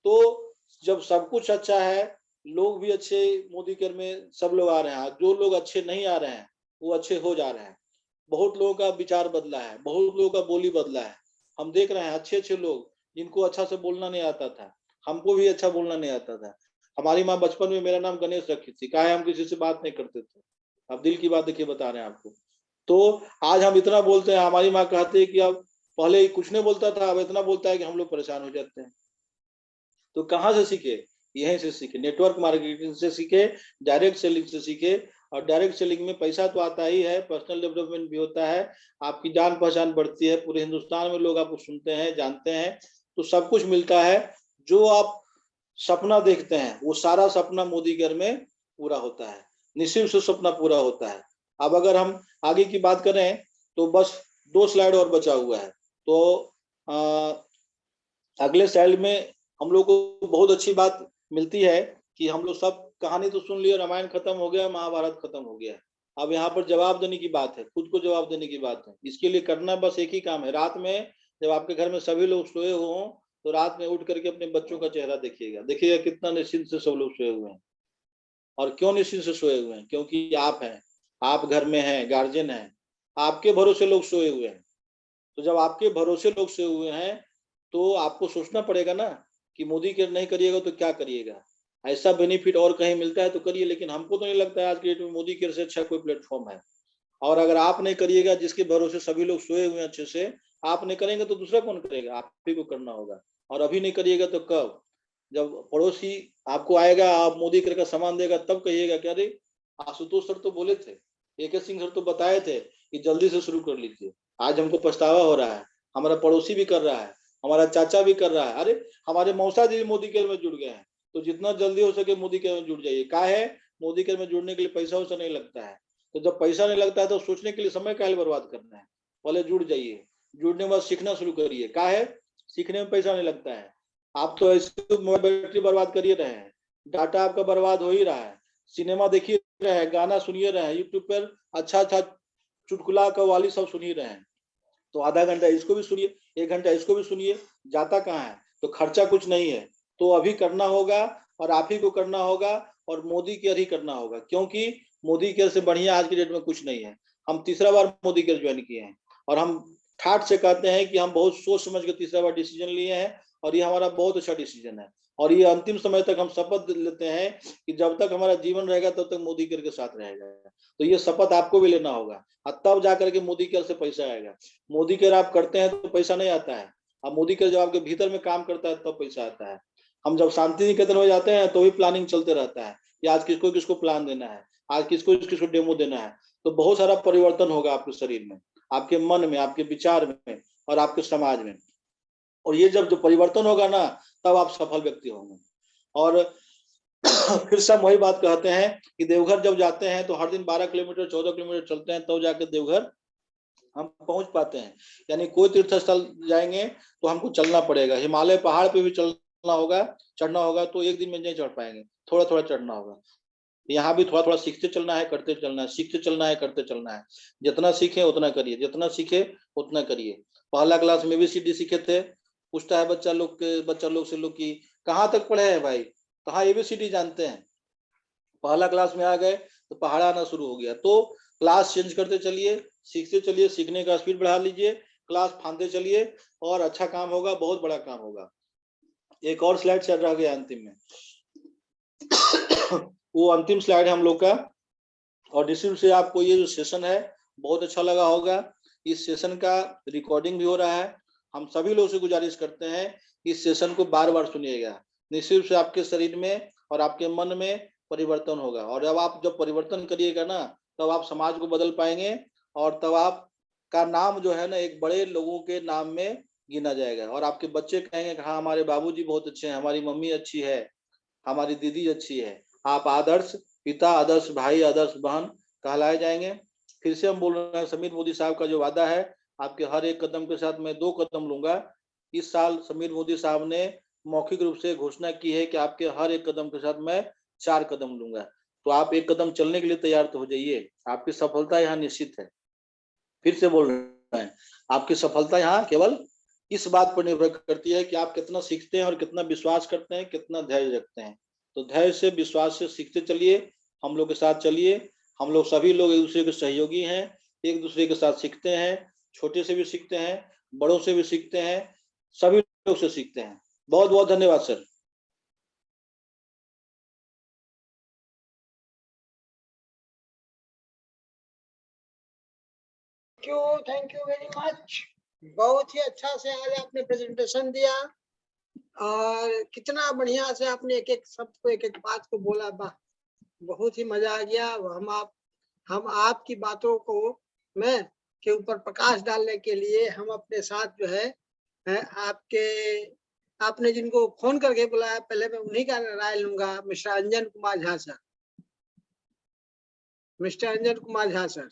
तो जब सब कुछ अच्छा है, लोग भी अच्छे मोदी केयर में सब लोग आ रहे हैं। जो लोग अच्छे नहीं आ रहे हैं वो अच्छे हो जा रहे हैं। बहुत लोगों का विचार बदला है, बहुत लोगों का बोली बदला है। हम देख रहे हैं अच्छे लोग जिनको अच्छा से बोलना नहीं आता था, हमको भी अच्छा बोलना नहीं आता था। हमारी माँ बचपन में मेरा नाम गणेश रखी थी, काहे हम किसी से बात नहीं करते थे। अब दिल की बात देखिए बता रहे हैं आपको। तो आज हम इतना बोलते हैं, हमारी माँ कहती है कि अब पहले कुछ नहीं बोलता था, अब इतना बोलता है कि हम लोग परेशान हो जाते हैं। तो कहाँ से सीखे? यहीं से सीखे, नेटवर्क मार्केटिंग से सीखे, डायरेक्ट सेलिंग से सीखे। और डायरेक्ट सेलिंग में पैसा तो आता ही है, पर्सनल डेवलपमेंट भी होता है, आपकी जान पहचान बढ़ती है, पूरे हिंदुस्तान में लोग आपको सुनते हैं, जानते हैं। तो सब कुछ मिलता है। जो आप सपना देखते हैं वो सारा सपना मोदी केयर में पूरा होता है, निश्चित से सपना पूरा होता है। अब अगर हम आगे की बात करें तो बस 2 स्लाइड और बचा हुआ है। तो अगले स्लाइड में हम लोग को बहुत अच्छी बात मिलती है कि हम लोग सब कहानी तो सुन लिया, रामायण खत्म हो गया, महाभारत खत्म हो गया। अब यहाँ पर जवाब देने की बात है, खुद को जवाब देने की बात है। इसके लिए करना बस एक ही काम है, रात में जब आपके घर में सभी लोग सोए हों तो रात में उठ करके अपने बच्चों का चेहरा देखिएगा कितना निश्चिंत से सब लोग सोए हुए हैं। और क्यों निश्चिंत से सोए हुए हैं? क्योंकि आप हैं, आप घर में हैं, गार्जियन हैं, आपके भरोसे लोग सोए हुए हैं। तो जब आपके भरोसे लोग सोए हुए हैं तो आपको सोचना पड़ेगा ना कि मोदी केयर नहीं करिएगा तो क्या करिएगा। ऐसा बेनिफिट और कहीं मिलता है तो करिए, लेकिन हमको तो नहीं लगता है आज के डेट में मोदी केयर से अच्छा कोई प्लेटफॉर्म है। और अगर आप नहीं करिएगा, जिसके भरोसे सभी लोग सोए हुए हैं अच्छे से, आप नहीं करेंगे तो दूसरा कौन करेगा? आप ही को करना होगा। और अभी नहीं करिएगा तो कब? जब पड़ोसी आपको आएगा, आप मोदी केयर का सामान देगा, तब कहिएगा कि अरे आशुतोष सर तो बोले थे, AK सिंह सर तो बताए थे कि जल्दी से शुरू कर लीजिए। आज हमको पछतावा हो रहा है, हमारा पड़ोसी भी कर रहा है, हमारा चाचा भी कर रहा है, अरे हमारे मौसा जी मोदी केयर में जुड़ गए हैं। तो जितना जल्दी हो सके मोदी केयर में जुड़ जाइए। क्या है, मोदी केयर में जुड़ने के लिए पैसा वैसा नहीं लगता है। तो जब पैसा नहीं लगता है तो सोचने के लिए समय काहे बर्बाद करना है? पहले जुड़ जाइए, जुड़ने के बाद सीखना शुरू करिए। क्या है, सीखने में पैसा नहीं लगता है। आप तो ऐसे बैटरी बर्बाद करिए रहे हैं, डाटा आपका बर्बाद हो ही रहा है। सिनेमा देखिए रहे हैं, गाना सुनिए रहे हैं, यूट्यूब पर अच्छा चुटकुला कव्वाली सब सुनिए रहे हैं। तो आधा घंटा इसको भी सुनिए, 1 घंटा इसको भी सुनिए, जाता कहाँ है? तो खर्चा कुछ नहीं है। तो अभी करना होगा और आप ही को करना होगा और मोदी केयर ही करना होगा, क्योंकि मोदी केयर से बढ़िया आज की डेट में कुछ नहीं है। हम तीसरा बार मोदी केयर ज्वाइन किए हैं और हम ठाठ से कहते हैं कि हम बहुत सोच समझ के तीसरा बार डिसीजन लिए हैं और ये हमारा बहुत अच्छा डिसीजन है। और ये अंतिम समय तक हम शपथ लेते हैं कि जब तक हमारा जीवन रहेगा तब तक मोदी केयर के साथ रहेगा। तो ये शपथ आपको भी लेना होगा, तब जाकर के मोदी केयर से पैसा आएगा। मोदी केयर आप करते हैं तो पैसा नहीं आता है। अब मोदी केयर जब आपके भीतर में काम करता है तब पैसा आता है। हम जब शांति निकेतन में जाते हैं तो भी प्लानिंग चलते रहता है कि आज किसको किसको प्लान देना है, आज किसको किसको डेमो देना है। तो बहुत सारा परिवर्तन होगा आपके शरीर में, आपके मन में, आपके विचार में और आपके समाज में। और ये जब जो परिवर्तन होगा ना, तब आप सफल व्यक्ति होंगे। और फिर सब वही बात कहते हैं कि देवघर जब जाते हैं तो हर दिन 12 किलोमीटर 14 किलोमीटर चलते हैं, तब जाकर देवघर हम पहुंच पाते हैं। यानी कोई तीर्थ स्थल जाएंगे तो हमको चलना पड़ेगा, हिमालय पहाड़ पे भी चलना होगा, चढ़ना होगा, तो एक दिन में नहीं चढ़ पाएंगे, थोड़ा थोड़ा चढ़ना होगा। यहाँ भी थोड़ा थोड़ा सीखते चलना है, करते चलना है, सीखते चलना है, करते चलना है। जितना सीखे उतना करिए, जितना सीखे उतना करिए। पहला क्लास में ABCD सीखे थे, पूछता है बच्चा लोग से लोग की कहाँ तक पढ़े हैं भाई, कहाँ ABCD जानते हैं। पहला क्लास में आ गए तो पहाड़ा आना शुरू हो गया। तो क्लास चेंज करते चलिए, सीखते चलिए, सीखने का स्पीड बढ़ा लीजिए, क्लास फांदते चलिए और अच्छा काम होगा, बहुत बड़ा काम होगा। एक और स्लाइड चल रहा गया अंतिम में वो अंतिम स्लाइड है हम लोग का। और निश्चित रूप से आपको ये जो सेशन है बहुत अच्छा लगा होगा। इस सेशन का रिकॉर्डिंग भी हो रहा है। हम सभी लोगों से गुजारिश करते हैं इस सेशन को बार बार सुनिएगा। निश्चित रूप से आपके शरीर में और आपके मन में परिवर्तन होगा, और जब परिवर्तन करिएगा ना, तब आप समाज को बदल पाएंगे, और तब आप का नाम जो है ना एक बड़े लोगों के नाम में गिना जाएगा। और आपके बच्चे कहेंगे हाँ हमारे बाबूजी बहुत अच्छे हैं, हमारी मम्मी अच्छी है, हमारी दीदी अच्छी है। आप आदर्श पिता, आदर्श भाई, आदर्श बहन कहलाए जाएंगे। फिर से हम बोल रहे हैं, समीर मोदी साहब का जो वादा है, आपके हर एक कदम के साथ मैं 2 कदम लूंगा। इस साल समीर मोदी साहब ने मौखिक रूप से घोषणा की है कि आपके हर एक कदम के साथ मैं 4 कदम लूंगा। तो आप 1 कदम चलने के लिए तैयार तो हो जाइए, आपकी सफलता यहाँ निश्चित है। फिर से बोल रहे हैं, आपकी सफलता यहाँ केवल इस बात पर निर्भर करती है कि आप कितना सीखते हैं और कितना विश्वास करते हैं, कितना धैर्य रखते हैं। तो धैर्य से, विश्वास से सीखते चलिए, हम लोग के साथ चलिए। हम लोग सभी लोग एक दूसरे के सहयोगी हैं, एक दूसरे के साथ सीखते हैं, छोटे से भी सीखते हैं, बड़ों से भी सीखते हैं, सभी लोग से सीखते हैं। बहुत बहुत धन्यवाद sir. Thank you very much. बहुत ही अच्छा से आज आपने प्रेजेंटेशन दिया, और कितना बढ़िया से आपने एक एक शब्द को, एक एक बात को बोला। बहुत ही मजा आ गया। हम आपकी बातों को मैं के ऊपर प्रकाश डालने के लिए हम अपने साथ जो है आपने जिनको फोन करके बुलाया, पहले मैं उन्हीं का राय लूंगा। Mister Anjan Kumar Jha sir, mister Anjan Kumar Jha sir.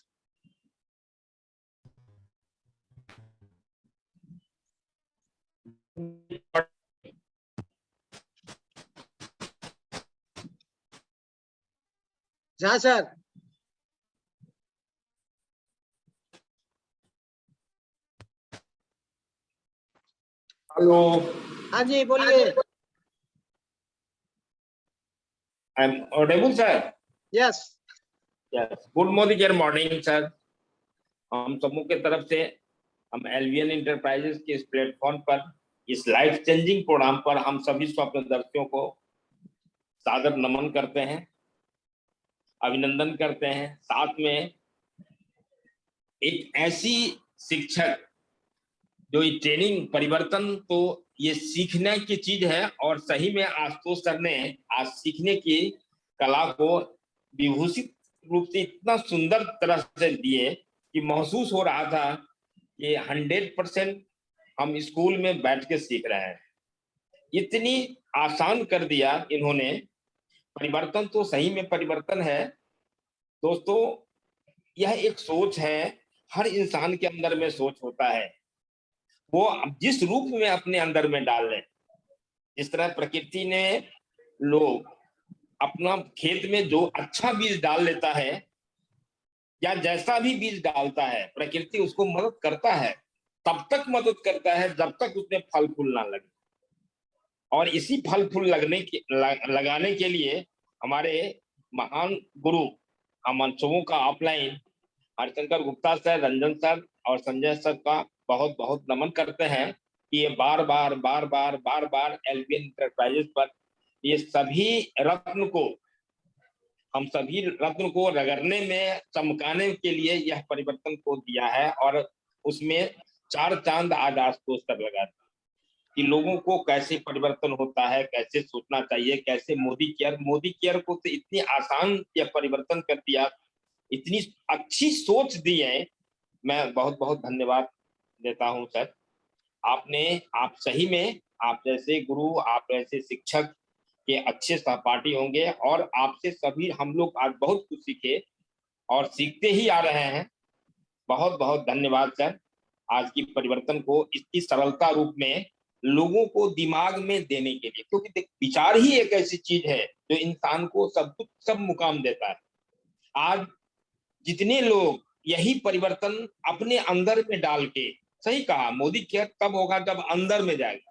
Jha sir. Hello. हाँ जी बोलिए। I am audible sir? Yes. Yes, good morning morning sir. हम समूह के तरफ से हम एलवीएन इंटरप्राइजेस के इस प्लेटफॉर्म पर, इस लाइफ चेंजिंग प्रोग्राम पर हम सभी स्वप्नदर्शियों को सादर नमन करते हैं, अभिनंदन करते हैं। साथ में एक ऐसी शिक्षक जो ये ट्रेनिंग परिवर्तन, तो ये सीखने की चीज है, और सही में आशुतोष सर ने आज सीखने की कला को विभूषित रूप से इतना सुंदर तरह से दिए कि महसूस हो रहा था कि 100% हम स्कूल में बैठ के सीख रहे हैं। इतनी आसान कर दिया इन्होंने। परिवर्तन तो सही में परिवर्तन है दोस्तों। यह एक सोच है, हर इंसान के अंदर में सोच होता है, वो जिस रूप में अपने अंदर में डाल लें। जिस तरह प्रकृति ने, लोग अपना खेत में जो अच्छा बीज डाल लेता है, या जैसा भी बीज डालता है, प्रकृति उसको मदद करता है। तब तक मदद करता है जब तक उसमें फल फूल ना लगे। और इसी फल फूल लगाने के लिए हमारे महान गुरु, हम मंचों का offline Harishankar Gupta sir, Ranjan sir और संजय सर का बहुत बहुत नमन करते हैं कि ये बार बार एलवीएन इंटरप्राइजेस पर ये सभी रत्न को, हम सभी रत्न को रगड़ने में, चमकाने के लिए यह परिवर्तन को दिया है। और उसमें 4 चांद आज आशुतोष सर लगा कि लोगों को कैसे परिवर्तन होता है, कैसे सोचना चाहिए, कैसे मोदी केयर को तो इतनी आसान यह परिवर्तन कर दिया, इतनी अच्छी सोच दी है। मैं बहुत बहुत धन्यवाद देता हूं सर। आप सही में, आप जैसे गुरु, आप जैसे शिक्षक के अच्छे सहपाठी होंगे, और आपसे सभी हम लोग आज बहुत कुछ सीखे और सीखते ही आ रहे हैं। बहुत बहुत धन्यवाद सर, आज की परिवर्तन को इतनी सरलता रूप में लोगों को दिमाग में देने के लिए। क्योंकि विचार ही एक ऐसी चीज है जो इंसान को सब मुकाम देता है। आज जितने लोग यही परिवर्तन अपने अंदर में डाल के, सही कहा, मोदी केयर तब होगा जब अंदर में जाएगा।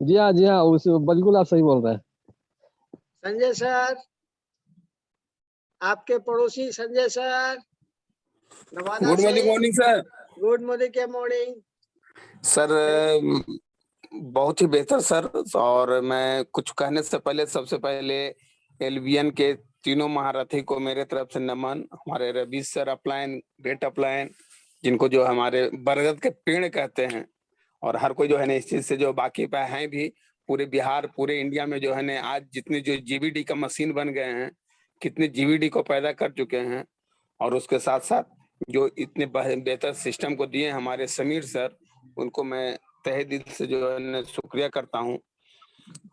जी हाँ उस बिल्कुल आप सही बोल रहे हैं। संजय सर, आपके पड़ोसी संजय सर, नवादा गुड से। Morning sir. गुड मॉर्निंग के मॉर्निंग सर बहुत ही बेहतर सर। और मैं कुछ कहने से पहले सबसे पहले एलबीएन के तीनों महारथी को मेरे तरफ से नमन। हमारे Ravi sir upline, great upline, जिनको जो हमारे बरगद के पेड़ कहते हैं, और हर कोई जो है ना इस चीज से जो बाकी पे हैं भी। पूरे बिहार, पूरे इंडिया में जो है ना आज जितने जो जीवीडी का मशीन बन गए हैं, कितने जीवीडी को पैदा कर चुके हैं, और उसके साथ साथ जो इतने बेहतर सिस्टम को दिए हमारे समीर सर, उनको मैं तहे दिल से जो है ना शुक्रिया करता हूँ।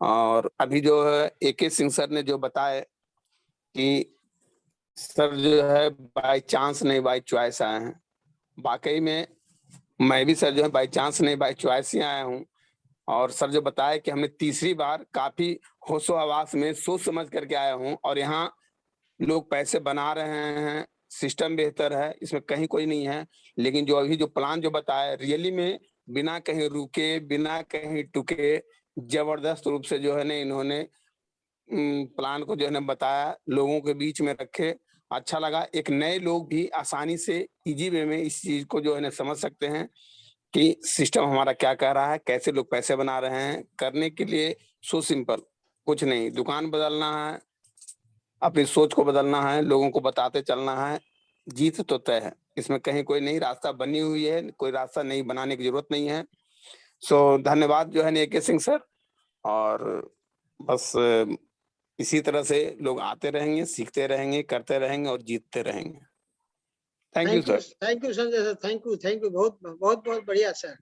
और अभी जो है AK सिंह सर ने जो बताया कि सर जो है बाय चांस नहीं बाय चॉइस आए हैं, वाकई में मैं भी सर जो है बाय चांस नहीं बाय चॉइस ही आया हूँ। और सर जो बताया कि हमने तीसरी बार काफी होशो हवास में सोच समझ करके आया हूँ, और यहाँ लोग पैसे बना रहे हैं, सिस्टम बेहतर है, इसमें कहीं कोई नहीं है। लेकिन जो अभी जो प्लान जो बताया रियली में बिना कहीं रुके, बिना कहीं टुके, जबरदस्त रूप से जो है ना इन्होंने प्लान को जो है ना बताया, लोगों के बीच में रखे। अच्छा लगा। एक नए लोग भी आसानी से इजी वे में इस चीज को जो है ना समझ सकते हैं कि सिस्टम हमारा क्या कह रहा है, कैसे लोग पैसे बना रहे हैं। करने के लिए सो सिंपल कुछ नहीं, दुकान बदलना है, अपनी सोच को बदलना है, लोगों को बताते चलना है, जीत तो तय है। इसमें कहीं कोई नहीं रास्ता बनी हुई है, कोई रास्ता नहीं बनाने की जरूरत नहीं है। सो धन्यवाद जो है AK सिंह सर। और बस इसी तरह से लोग आते रहेंगे, सीखते रहेंगे, करते रहेंगे और जीतते रहेंगे। Thank you sir. Thank you Sanjay sir, thank you, बहुत बहुत बहुत बढ़िया सर।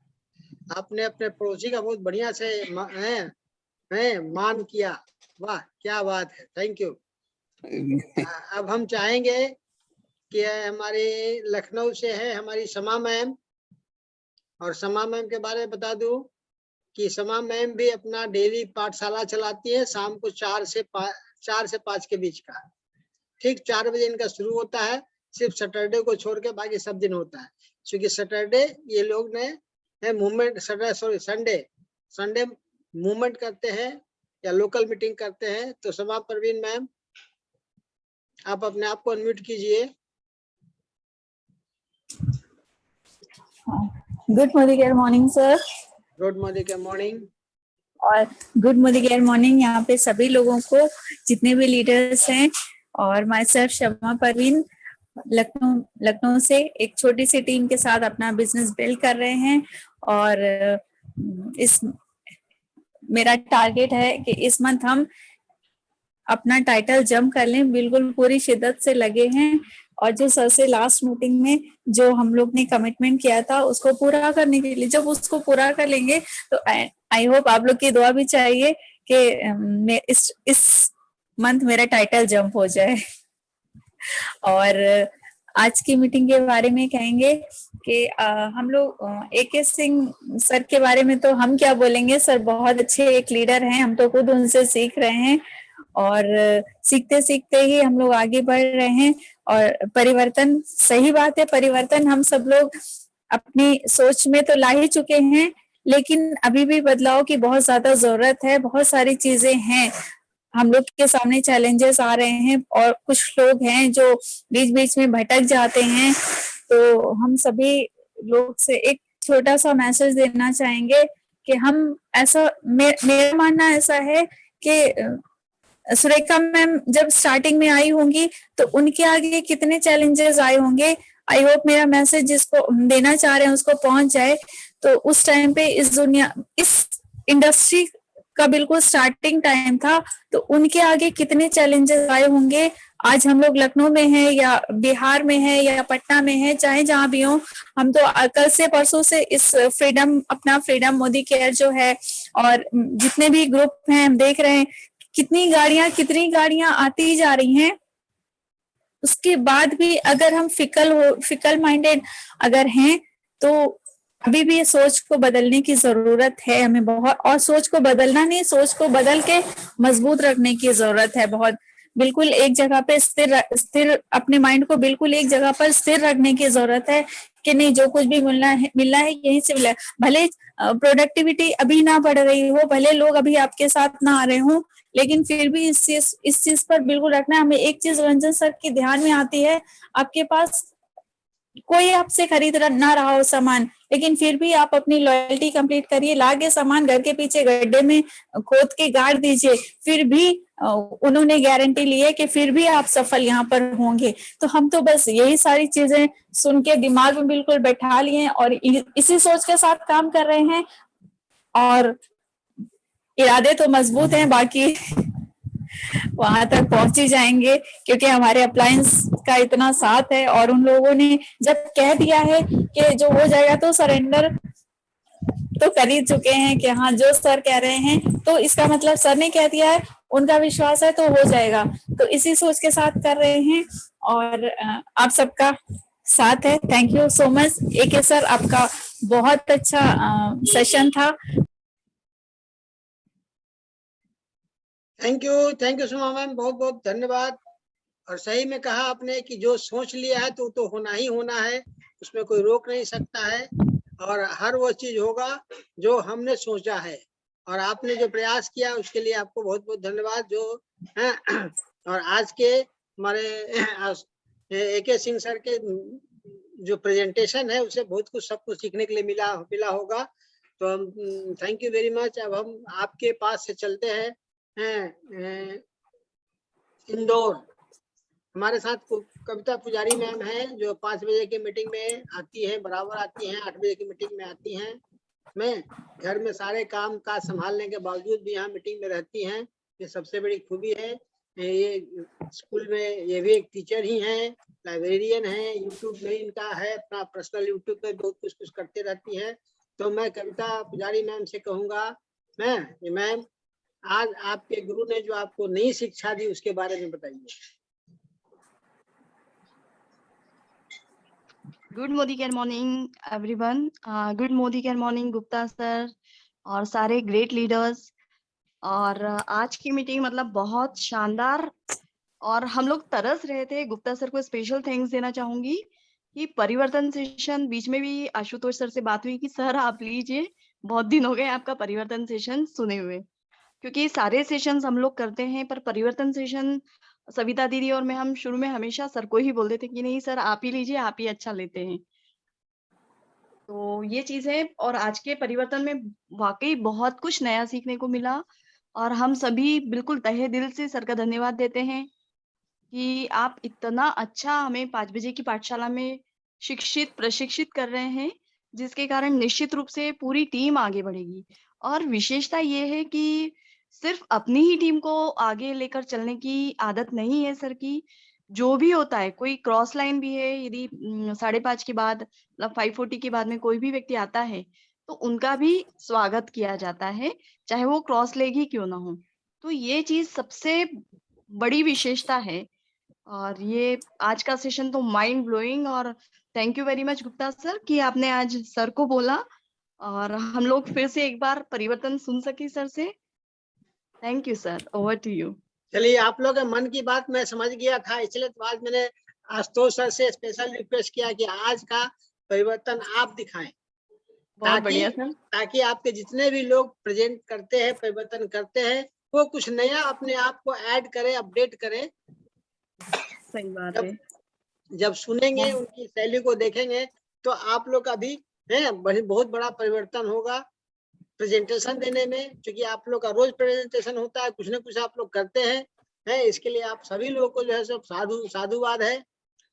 आपने अपने पड़ोसी का बहुत बढ़िया से मान किया। वाह क्या बात है, थैंक यू। अब हम चाहेंगे कि हमारे लखनऊ से है हमारी समा मैम, और समा मैम के बारे में बता दूं कि समा मैम भी अपना डेली पाठशाला चलाती है, शाम को 4 से 5 के बीच का। ठीक 4 बजे इनका शुरू होता है, सिर्फ सैटरडे को छोड़ के बाकी सब दिन होता है। क्योंकि सैटरडे ये लोग ने मूवमेंट, संडे मूवमेंट करते हैं या लोकल मीटिंग करते हैं। तो समा परवीन मैम, आप अपने आप को अनम्यूट कीजिए। Good morning sir. Good morning. और गुड मॉर्निंग यहाँ पे सभी लोगों को, जितने भी लीडर्स हैं। और माय सेल्फ शमा परवीन, लखनऊ से एक छोटी सी टीम के साथ अपना बिजनेस बिल्ड कर रहे हैं। और इस मेरा टारगेट है कि इस मंथ हम अपना टाइटल जंप कर लें, बिल्कुल पूरी शिद्दत से लगे हैं। और जो सर से लास्ट मीटिंग में जो हम लोग ने कमिटमेंट किया था उसको पूरा करने के लिए, जब उसको पूरा कर लेंगे तो आई होप आप लोग की दुआ भी चाहिए कि इस मंथ मेरा टाइटल जंप हो जाए। और आज की मीटिंग के बारे में कहेंगे कि हम लोग AK सिंह सर के बारे में तो हम क्या बोलेंगे, सर बहुत अच्छे एक लीडर हैं, हम तो खुद उनसे सीख रहे हैं। और सीखते सीखते ही हम लोग आगे बढ़ रहे हैं। और परिवर्तन, सही बात है, परिवर्तन हम सब लोग अपनी सोच में तो ला ही चुके हैं, लेकिन अभी भी बदलाव की बहुत ज्यादा जरूरत है। बहुत सारी चीजें हैं, हम लोग के सामने चैलेंजेस आ रहे हैं, और कुछ लोग हैं जो बीच बीच में भटक जाते हैं। तो हम सभी लोग से एक छोटा सा मैसेज देना चाहेंगे कि हम ऐसा, मेरा मानना ऐसा है कि सुरेखा मैम जब स्टार्टिंग में आई होंगी तो उनके आगे कितने चैलेंजेस आए होंगे। आई होप मेरा मैसेज जिसको देना चाह रहे हैं उसको पहुंच जाए। तो उस टाइम पे इस इंडस्ट्री का बिल्कुल स्टार्टिंग टाइम था, तो उनके आगे कितने चैलेंजेस आए होंगे। आज हम लोग लखनऊ में हैं या बिहार में हैं या पटना में हैं, चाहे जहां भी हो, हम तो कल से परसों से इस अपना फ्रीडम मोदी केयर जो है और जितने भी ग्रुप हैं हम देख रहे हैं कितनी गाड़ियां आती जा रही हैं। उसके बाद भी अगर हम फिकल माइंडेड अगर हैं तो अभी भी सोच को बदलने की जरूरत है हमें बहुत। और सोच को बदलना नहीं, सोच को बदल के मजबूत रखने की जरूरत है बहुत। बिल्कुल एक जगह पे स्थिर अपने माइंड को बिल्कुल एक जगह पर स्थिर रखने की जरूरत है कि नहीं जो कुछ भी मिलना है यहीं से मिला है। भले प्रोडक्टिविटी अभी ना बढ़ रही हो, भले लोग अभी आपके साथ ना आ रहे हो, लेकिन फिर भी इस चीज पर बिल्कुल रखना। हमें एक चीज रंजन सर के ध्यान में आती है, आपके पास कोई आपसे खरीद ना रहा हो सामान, लेकिन फिर भी आप अपनी लॉयल्टी कंप्लीट करिए, लाके सामान घर के पीछे गड्ढे में खोद के गाड़ दीजिए, फिर भी उन्होंने गारंटी ली है कि फिर भी आप सफल यहाँ पर होंगे। तो हम तो बस यही सारी चीजें सुन के दिमाग में बिल्कुल बैठा लिए और इसी सोच के साथ काम कर रहे हैं, और इरादे तो मजबूत हैं, बाकी वहां तक पहुंच ही जाएंगे, क्योंकि हमारे अप्लायंस का इतना साथ है। और उन लोगों ने जब कह दिया है कि जो हो जाएगा, तो सरेंडर तो कर ही चुके हैं कि हाँ जो सर कह रहे हैं, तो इसका मतलब सर ने कह दिया है, उनका विश्वास है तो हो जाएगा। तो इसी सोच के साथ कर रहे हैं, और आप सबका साथ है। Thank you so much AK sir, आपका बहुत अच्छा सेशन था। थैंक यू सुमा मैम, बहुत बहुत धन्यवाद। और सही में कहा आपने कि जो सोच लिया है तो होना ही होना है, उसमें कोई रोक नहीं सकता है, और हर वो चीज होगा जो हमने सोचा है, और आपने जो प्रयास किया उसके लिए आपको बहुत बहुत धन्यवाद। जो और आज के हमारे AK सिंह सर के जो प्रेजेंटेशन है उससे बहुत कुछ सब कुछ सीखने के लिए मिला होगा। तो हम थैंक यू वेरी मच। अब हम आपके पास से चलते हैं इंदौर। हमारे साथ कविता पुजारी मैम है, जो 5 बजे की मीटिंग में आती है, बराबर आती हैं, 8 बजे की मीटिंग में आती हैं। मैं घर में सारे काम काज संभालने के बावजूद भी यहाँ मीटिंग में रहती हैं, ये सबसे बड़ी खूबी है। ये स्कूल में ये भी एक टीचर ही हैं, लाइब्रेरियन हैं, यूट्यूब में इनका है अपना पर्सनल, यूट्यूब पे बहुत कुछ करते रहती हैं। तो मैं कविता पुजारी मैम से कहूँगा, मैम आज आपके गुरु ने जो आपको नई शिक्षा दी उसके बारे में बताइए। Good morning everyone. Good morning Gupta sir और सारे ग्रेट लीडर्स। और आज की मीटिंग मतलब बहुत शानदार, और हम लोग तरस रहे थे। गुप्ता सर को स्पेशल थैंक्स देना चाहूंगी कि परिवर्तन सेशन बीच में भी आशुतोष सर से बात हुई कि सर आप लीजिए, बहुत दिन हो गए आपका परिवर्तन सेशन सुने हुए, क्योंकि सारे सेशंस हम लोग करते हैं, पर परिवर्तन सेशन सविता दीदी और मैं हम शुरू में हमेशा सर को ही बोलते थे कि नहीं सर आप ही लीजिए, आप ही अच्छा लेते हैं। तो ये चीज है, और आज के परिवर्तन में वाकई बहुत कुछ नया सीखने को मिला, और हम सभी बिल्कुल तहे दिल से सर का धन्यवाद देते हैं कि आप इतना अच्छा हमें 5 बजे की पाठशाला में प्रशिक्षित कर रहे हैं, जिसके कारण निश्चित रूप से पूरी टीम आगे बढ़ेगी। और विशेषता ये है कि सिर्फ अपनी ही टीम को आगे लेकर चलने की आदत नहीं है सर की, जो भी होता है, कोई क्रॉस लाइन भी है, यदि 5:30 के बाद मतलब 5:40 के बाद में कोई भी व्यक्ति आता है, तो उनका भी स्वागत किया जाता है, चाहे वो क्रॉस लेग ही क्यों ना हो। तो ये चीज सबसे बड़ी विशेषता है, और ये आज का सेशन तो माइंड ब्लोइंग। और thank you very much Gupta sir कि आपने आज सर को बोला, और हम लोग फिर से एक बार परिवर्तन सुन सके सर से। Thank you sir, over to you. चलिए, आप लोग के मन की बात मैं समझ गया था, इसलिए तो आज मैंने आशुतोष सर से स्पेशल रिक्वेस्ट किया कि आज का परिवर्तन आप दिखाएं, बहुत बढ़िया सर। ताकि आपके जितने भी लोग प्रेजेंट करते हैं, परिवर्तन करते हैं, वो कुछ नया अपने आप को ऐड करें, अपडेट करें। सही बात है। जब सुनेंगे, उनकी शैली को देखेंगे, तो आप लोग का भी बहुत बड़ा परिवर्तन होगा प्रेजेंटेशन देने में, क्योंकि आप लोग का रोज प्रेजेंटेशन होता है, कुछ ना कुछ आप लोग करते हैं, इसके लिए आप सभी लोगों को जो है सब साधुवाद है।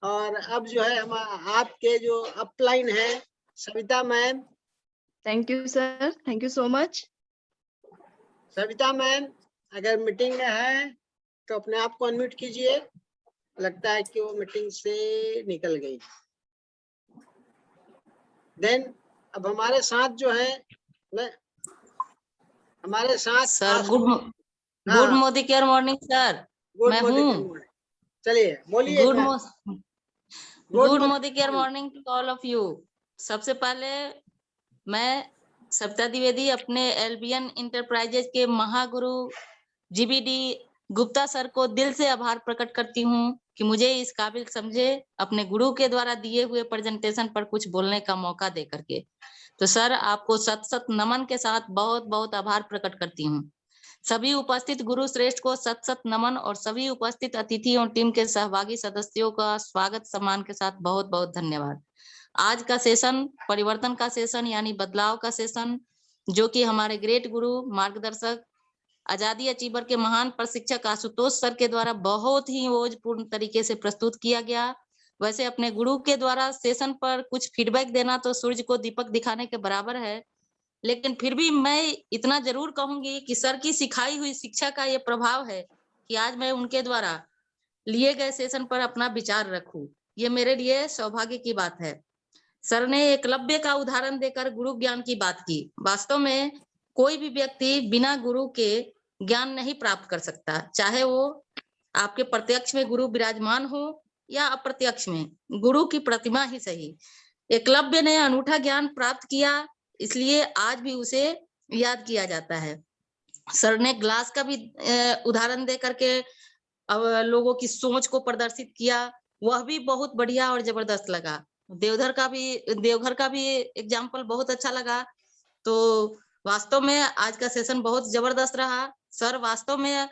और अब जो है हम आपके जो अपलाइन है Savita ma'am. Thank you sir, thank you so much. Savita ma'am अगर मीटिंग में है तो अपने आप को अनम्यूट कीजिए, लगता है कि वो मीटिंग से निकल गई। देन अब हमारे साथ जो है हमारे साथ sir good Modi care morning sir. मैं हूँ। चलिए बोलिए। Good Modi care morning to all of you. सबसे पहले मैं सविता द्विवेदी अपने LBN इंटरप्राइजेज के महागुरु GBD गुप्ता सर को दिल से आभार प्रकट करती हूँ कि मुझे इस काबिल समझे, अपने गुरु के द्वारा दिए हुए प्रेजेंटेशन पर कुछ बोलने का मौका दे करके। तो सर आपको सत सत नमन के साथ बहुत बहुत आभार प्रकट करती हूँ। सभी उपस्थित गुरु श्रेष्ठ को सत सत नमन और सभी उपस्थित अतिथि और टीम के सहभागी सदस्यों का स्वागत सम्मान के साथ बहुत बहुत धन्यवाद। आज का सेशन परिवर्तन का सेशन यानी बदलाव का सेशन, जो कि हमारे ग्रेट गुरु मार्गदर्शक आजादी अचीवर के महान प्रशिक्षक आशुतोष सर के द्वारा बहुत ही ओजपूर्ण तरीके से प्रस्तुत किया गया। वैसे अपने गुरु के द्वारा सेशन पर कुछ फीडबैक देना तो सूर्य को दीपक दिखाने के बराबर है, लेकिन फिर भी मैं इतना जरूर कहूंगी कि सर की सिखाई हुई शिक्षा का ये प्रभाव है कि आज मैं उनके द्वारा लिए गए सेशन पर अपना विचार रखूं। ये मेरे लिए सौभाग्य की बात है। सर ने एकलव्य का उदाहरण देकर गुरु ज्ञान की बात की। वास्तव में कोई भी व्यक्ति बिना गुरु के ज्ञान नहीं प्राप्त कर सकता, चाहे वो आपके प्रत्यक्ष में गुरु विराजमान हो या अप्रत्यक्ष में, गुरु की प्रतिमा ही सही। एकलव्य ने अनूठा ज्ञान प्राप्त किया, इसलिए आज भी उसे याद किया जाता है। सर ने ग्लास का भी उदाहरण दे करके अब लोगों की सोच को प्रदर्शित किया, वह भी बहुत बढ़िया और जबरदस्त लगा। देवघर का भी एग्जाम्पल बहुत अच्छा लगा। तो वास्तव में आज का सेशन बहुत जबरदस्त रहा। सर वास्तव में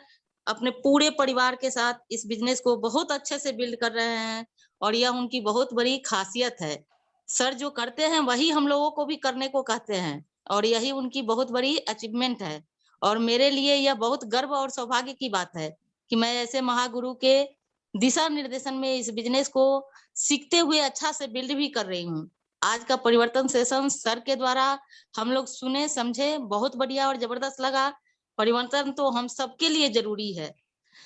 अपने पूरे परिवार के साथ इस बिजनेस को बहुत अच्छे से बिल्ड कर रहे हैं और यह उनकी बहुत बड़ी खासियत है। सर जो करते हैं वही हम लोगों को भी करने को कहते हैं और यही उनकी बहुत बड़ी अचीवमेंट है। और मेरे लिए यह बहुत गर्व और सौभाग्य की बात है कि मैं ऐसे महागुरु के दिशा निर्देशन में इस बिजनेस को सीखते हुए अच्छा से बिल्ड भी कर रही हूँ। आज का परिवर्तन सेशन सर के द्वारा हम लोग सुने समझे, बहुत बढ़िया और जबरदस्त लगा। परिवर्तन तो हम सबके लिए जरूरी है।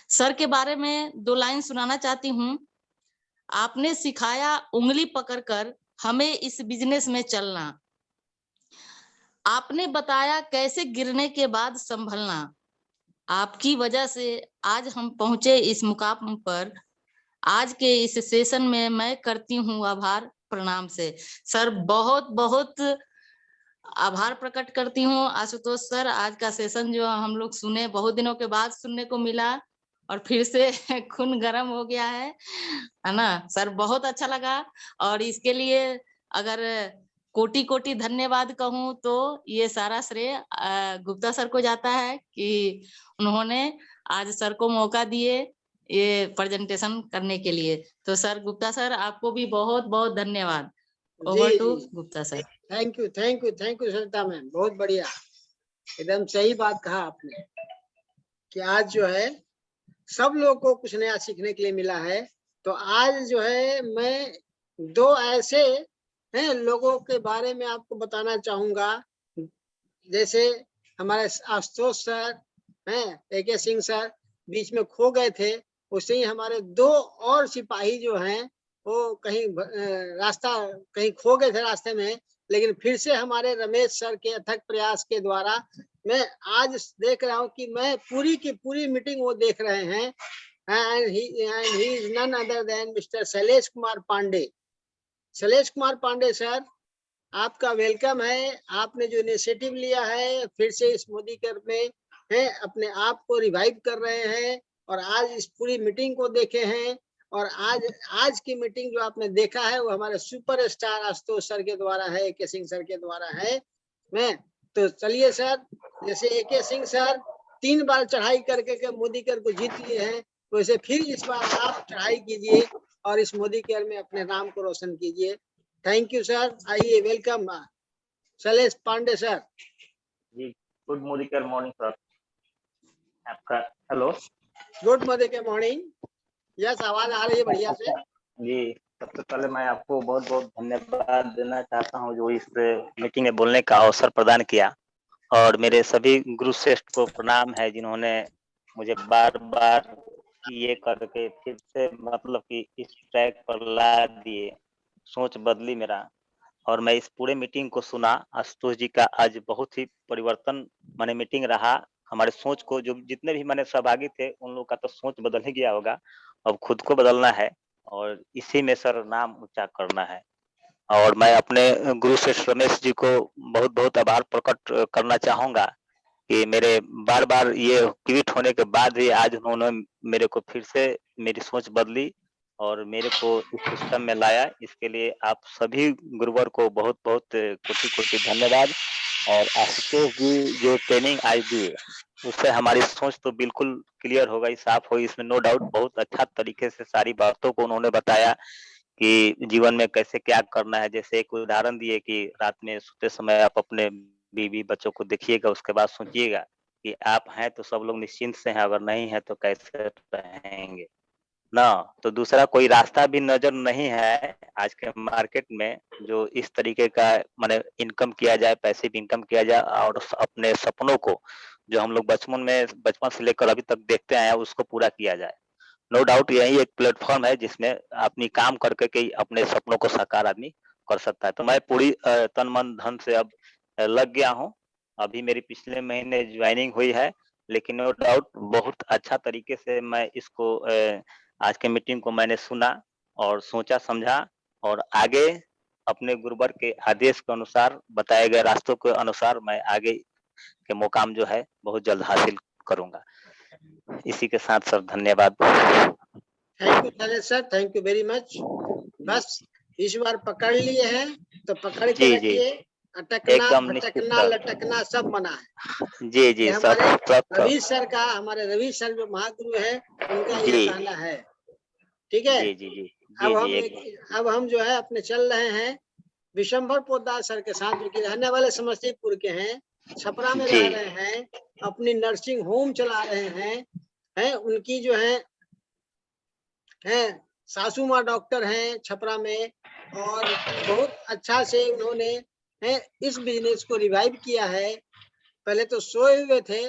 सर के बारे में 2 लाइन सुनाना चाहती हूँ। आपने सिखाया उंगली पकड़कर हमें इस बिजनेस में चलना, आपने बताया कैसे गिरने के बाद संभलना, आपकी वजह से आज हम पहुंचे इस मुकाम पर। आज के इस सेशन में मैं करती हूँ आभार प्रणाम से। सर बहुत बहुत आभार प्रकट करती हूँ आशुतोष सर। आज का सेशन जो हम लोग सुने, बहुत दिनों के बाद सुनने को मिला और फिर से खून गर्म हो गया है ना सर, बहुत अच्छा लगा। और इसके लिए अगर कोटि कोटि धन्यवाद कहूँ तो ये सारा श्रेय गुप्ता सर को जाता है कि उन्होंने आज सर को मौका दिए ये प्रेजेंटेशन करने के लिए। तो सर गुप्ता सर आपको भी बहुत बहुत धन्यवाद। Over to Gupta sir. Thank you Sarita ma'am, बहुत बढ़िया, एकदम सही बात कहा आपने कि आज जो है सब लोगों को कुछ नया सीखने के लिए मिला है। तो आज जो है मैं 2 ऐसे हैं लोगों के बारे में आपको बताना चाहूंगा, जैसे हमारे आशुतोष सर हैं, AK सिंह सर बीच में खो गए थे, उससे ही हमारे 2 और सिपाही जो हैं वो कहीं रास्ता कहीं खो गए थे रास्ते में, लेकिन फिर से हमारे रमेश सर के अथक प्रयास के द्वारा मैं आज देख रहा हूं कि मैं पूरी की पूरी मीटिंग वो देख रहे हैं। and he is none other than Mr. Shailesh Kumar Pandey. Shailesh Kumar Pandey sir, आपका वेलकम है। आपने जो इनिशिएटिव लिया है फिर से इस मोदी केयर में है, अपने आप को रिवाइव कर रहे हैं और आज इस पूरी मीटिंग को देखे हैं। और आज की मीटिंग जो आपने देखा है वो हमारे सुपरस्टार आशुतोष सर के द्वारा है, AK सिंह सर के द्वारा है। मैं तो चलिए सर, जैसे AK सिंह सर 3 बार चढ़ाई करके के मोदी केयर को जीत लिए हैं, वैसे फिर इस बार आप चढ़ाई कीजिए और इस मोदी केयर में अपने नाम को रोशन कीजिए। Thank you sir. आइए, welcome Shailesh Pandey sir ji. Good Modi care morning sir आपका। Hello, good Modi care morning. Yes, आवाज आ रही है बढ़िया से जी। सबसे पहले मैं आपको बहुत बहुत धन्यवाद देना चाहता हूँ जो इस मीटिंग में बोलने का अवसर प्रदान किया, और मेरे सभी गुरु श्रेष्ठ को प्रणाम है जिन्होंने मुझे बार बार ये करके फिर से मतलब कि इस ट्रैक पर ला दिए, सोच बदली मेरा, और मैं इस पूरे मीटिंग को सुना। आशुतोष जी का आज बहुत ही परिवर्तन माने मीटिंग रहा। हमारे सोच को जो जितने भी माने सहभागी थे उन लोगों का तो सोच बदल ही गया होगा, अब खुद को बदलना है और इसी में सर नाम ऊंचा करना है। और मैं अपने गुरु श्रेष्ठ रमेश जी को बहुत बहुत आभार प्रकट करना चाहूंगा कि मेरे बार बार ये क्विट होने के बाद भी आज उन्होंने मेरे को फिर से मेरी सोच बदली और मेरे को इस सिस्टम में लाया। इसके लिए आप सभी गुरुवर को बहुत बहुत कोटि कोटि धन्यवाद। और आशुतोष जी जो ट्रेनिंग आज दिए उससे हमारी सोच तो बिल्कुल क्लियर हो गई, साफ हुई, इसमें नो डाउट। बहुत अच्छा तरीके से सारी बातों को उन्होंने बताया कि जीवन में कैसे क्या करना है। जैसे एक उदाहरण दिए कि रात में सोते समय आप अपने बीवी बच्चों को देखिएगा, उसके बाद सोचिएगा कि आप हैं तो सब लोग निश्चिंत से हैं, अगर नहीं है तो कैसे रहेंगे ना। तो दूसरा कोई रास्ता भी नजर नहीं है आज के मार्केट में जो इस तरीके का माने इनकम किया जाए, पैसिव इनकम किया जाए और अपने सपनों को जो हम लोग बचपन से लेकर अभी तक देखते आए हैं उसको पूरा किया जाए। नो डाउट यही एक प्लेटफॉर्म है जिसमें अपनी काम करके के अपने सपनों को साकार आदमी कर सकता है। तो मैं पूरी तन मन धन से अब लग गया हूँ। अभी मेरी पिछले महीने ज्वाइनिंग हुई है, लेकिन नो डाउट बहुत अच्छा तरीके से मैं इसको आज के मीटिंग को मैंने सुना और सोचा समझा और आगे अपने गुरुवर के आदेश के अनुसार बताए गए रास्तों के अनुसार मैं आगे के मुकाम जो है बहुत जल्द हासिल करूंगा। इसी के साथ सर धन्यवाद। Thank you Shailesh sir, thank you very much. बस इस बार पकड़ लिए हैं तो पकड़ के जी, रखिए। अटकना एकदम निश्चित भटकना सर। लटकना सब मना है। जी ये जी हमारे सब रवि सर का, हमारे रवि सर जो महागुरु है उनका ये जी कहना है। ठीक है। जी जी जी अब जी हम अब हम जो है अपने चल रहे हैं विशंभर पोद्दार सर के साथ, जो कि रहने वाले समस्तीपुर के हैं, छपरा में जी रह रहे हैं, अपनी नर्सिंग होम चला रहे हैं। उनकी जो है सासू माँ डॉक्टर हैं छपरा में, और बहुत अच्छा से उन्होंने इस बिजनेस को रिवाइव किया है। पहले तो सोए हुए थे,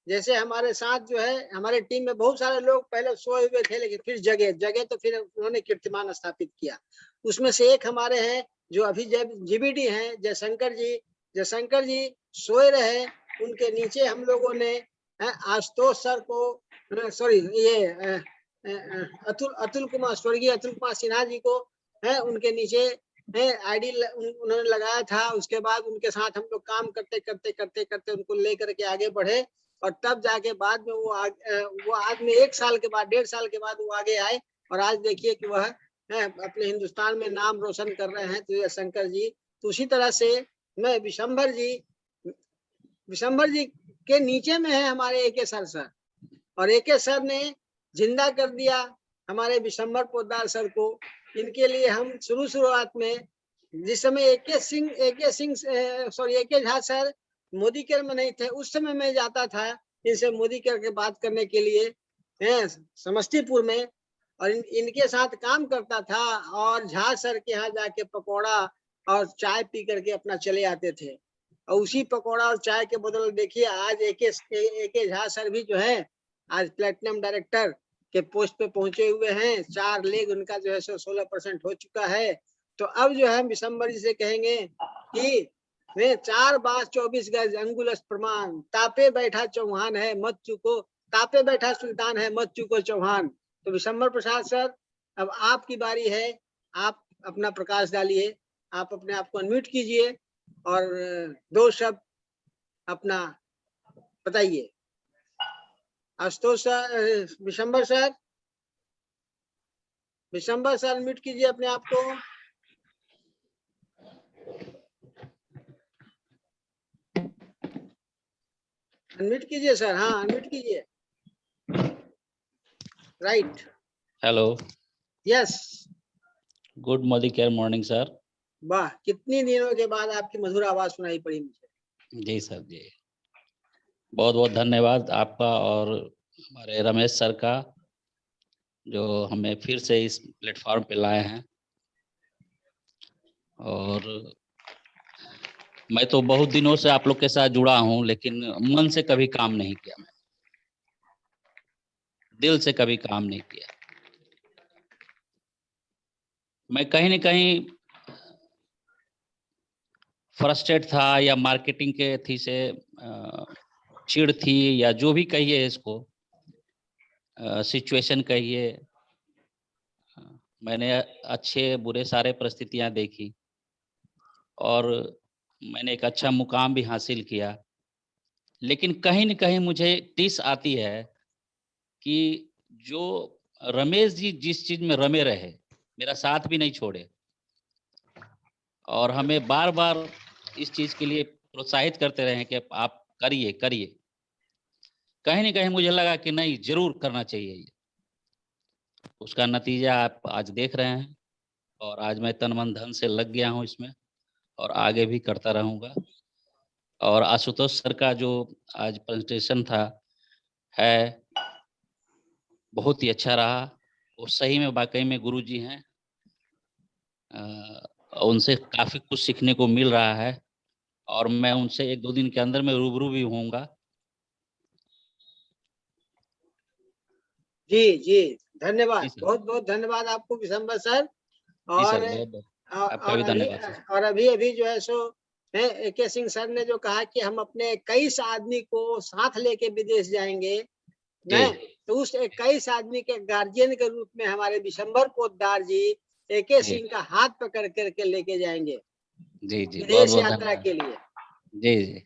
जैसे हमारे साथ जो है हमारे टीम में बहुत सारे लोग पहले सोए हुए थे, लेकिन फिर जगे तो फिर उन्होंने कीर्तिमान स्थापित किया। उसमें से एक हमारे हैं जो अभी जीबीडी हैं, जयशंकर जी सोए रहे, उनके नीचे हम लोगों ने आशुतोष सर को, सॉरी ये अतुल कुमार, स्वर्गीय अतुल कुमार सिन्हा जी को उनके नीचे आईडी उन्होंने लगाया था। उसके बाद उनके साथ हम लोग काम करते उनको लेकर के आगे बढ़े, और तब जाके बाद में वो आज में 1 साल के बाद, 1.5 साल के बाद वो आगे आए, और आज देखिए कि वह अपने हिंदुस्तान में नाम रोशन कर रहे हैं। तो शंकर जी, तो उसी तरह से मैं विशंभर जी के नीचे में है हमारे एके सर, और एके सर ने जिंदा कर दिया हमारे विशंभर पोद्दार सर को। इनके लिए हम शुरुआत में जिस समय एके झा सर मोदी केयर में नहीं थे, उस समय मैं जाता था इनसे मोदी केयर के बात करने के लिए समस्तीपुर में, और इनके साथ काम करता था, और झा सर के यहाँ जाके पकौड़ा और चाय पी करके अपना चले आते थे। और उसी पकौड़ा और चाय के बदले देखिए आज एके झा सर भी जो है आज प्लेटिनम डायरेक्टर के पोस्ट पे पहुंचे हुए हैं। 4 लेग उनका जो है 16% हो चुका है। तो अब जो है विशंभर जी से कहेंगे कि वे 4 बास 24 गज अंगुलस प्रमाण, तापे बैठा चौहान है मत चुको, तापे बैठा सुल्तान है मत चुको चौहान। तो विशंभर प्रसाद सर, अब आपकी बारी है, आप अपना प्रकाश डालिए, आप अपने आप को अनम्यूट कीजिए और 2 शब्द अपना बताइए। Ashutosh sir, Vishambhar sir unmute कीजिए अपने आप को। अनम्यूट कीजिए सर, हाँ अनम्यूट कीजिए। Right, hello, yes, good Modi care morning sir. वाह, कितनी दिनों के बाद आपकी मधुर आवाज सुनाई पड़ी मुझे। जी सर जी, बहुत बहुत धन्यवाद आपका और हमारे रमेश सर का, जो हमें फिर से इस प्लेटफॉर्म पे लाए हैं। और मैं तो बहुत दिनों से आप लोग के साथ जुड़ा हूं, लेकिन मन से कभी काम नहीं किया, मैं दिल से कभी काम नहीं किया। मैं कहीं न कहीं फ्रस्ट्रेट था, या मार्केटिंग के थी से चिढ़ थी, या जो भी कहिए इसको, सिचुएशन कहिए। मैंने अच्छे बुरे सारे परिस्थितियां देखी और मैंने एक अच्छा मुकाम भी हासिल किया, लेकिन कहीं न कहीं मुझे टिस आती है कि जो रमेश जी जिस चीज में रमे रहे, मेरा साथ भी नहीं छोड़े और हमें बार-बार इस चीज के लिए प्रोत्साहित करते रहे कि आप करिए, करिए। कहीं न कहीं मुझे लगा कि नहीं, ज़रूर करना चाहिए ये। उसका नतीजा आप आज देख रहे हैं और आज मैं तन, मन, धन से लग गया हूँ इसमें और आगे भी करता रहूँगा। और आशुतोष सर का जो आज प्रेज़ेंटेशन था, है, बहुत ही अच्छा रहा। वो सही में वाक़ई में गुरुजी हैं। उनसे काफ़ी कुछ सीखने को मिल रहा है और मैं उनसे 1-2 दिन के अंदर में रूबरू भी होऊँगा। जी, जी, जी धन्यवाद। सर। बहुत-बहुत धन्यवाद आपको विशंबर सर। जी और सर, बहुत-बहुत आपका भी धन्यवाद सर। और अभी जो है सो AK सिंह सर ने जो कहा कि हम अपने 21 आदमी को साथ लेके विदेश जाएँगे, नहीं, जी, तो उस 21 आदमी के गार्जियन के रूप में हमारे विशंबर पोद्दार जी AK जी। सिंह का हाथ पकड़ करके लेके जाएँगे जी, जी, विदेश बहुत-बहुत यात्रा धन्यवाद। के लिए। जी, जी,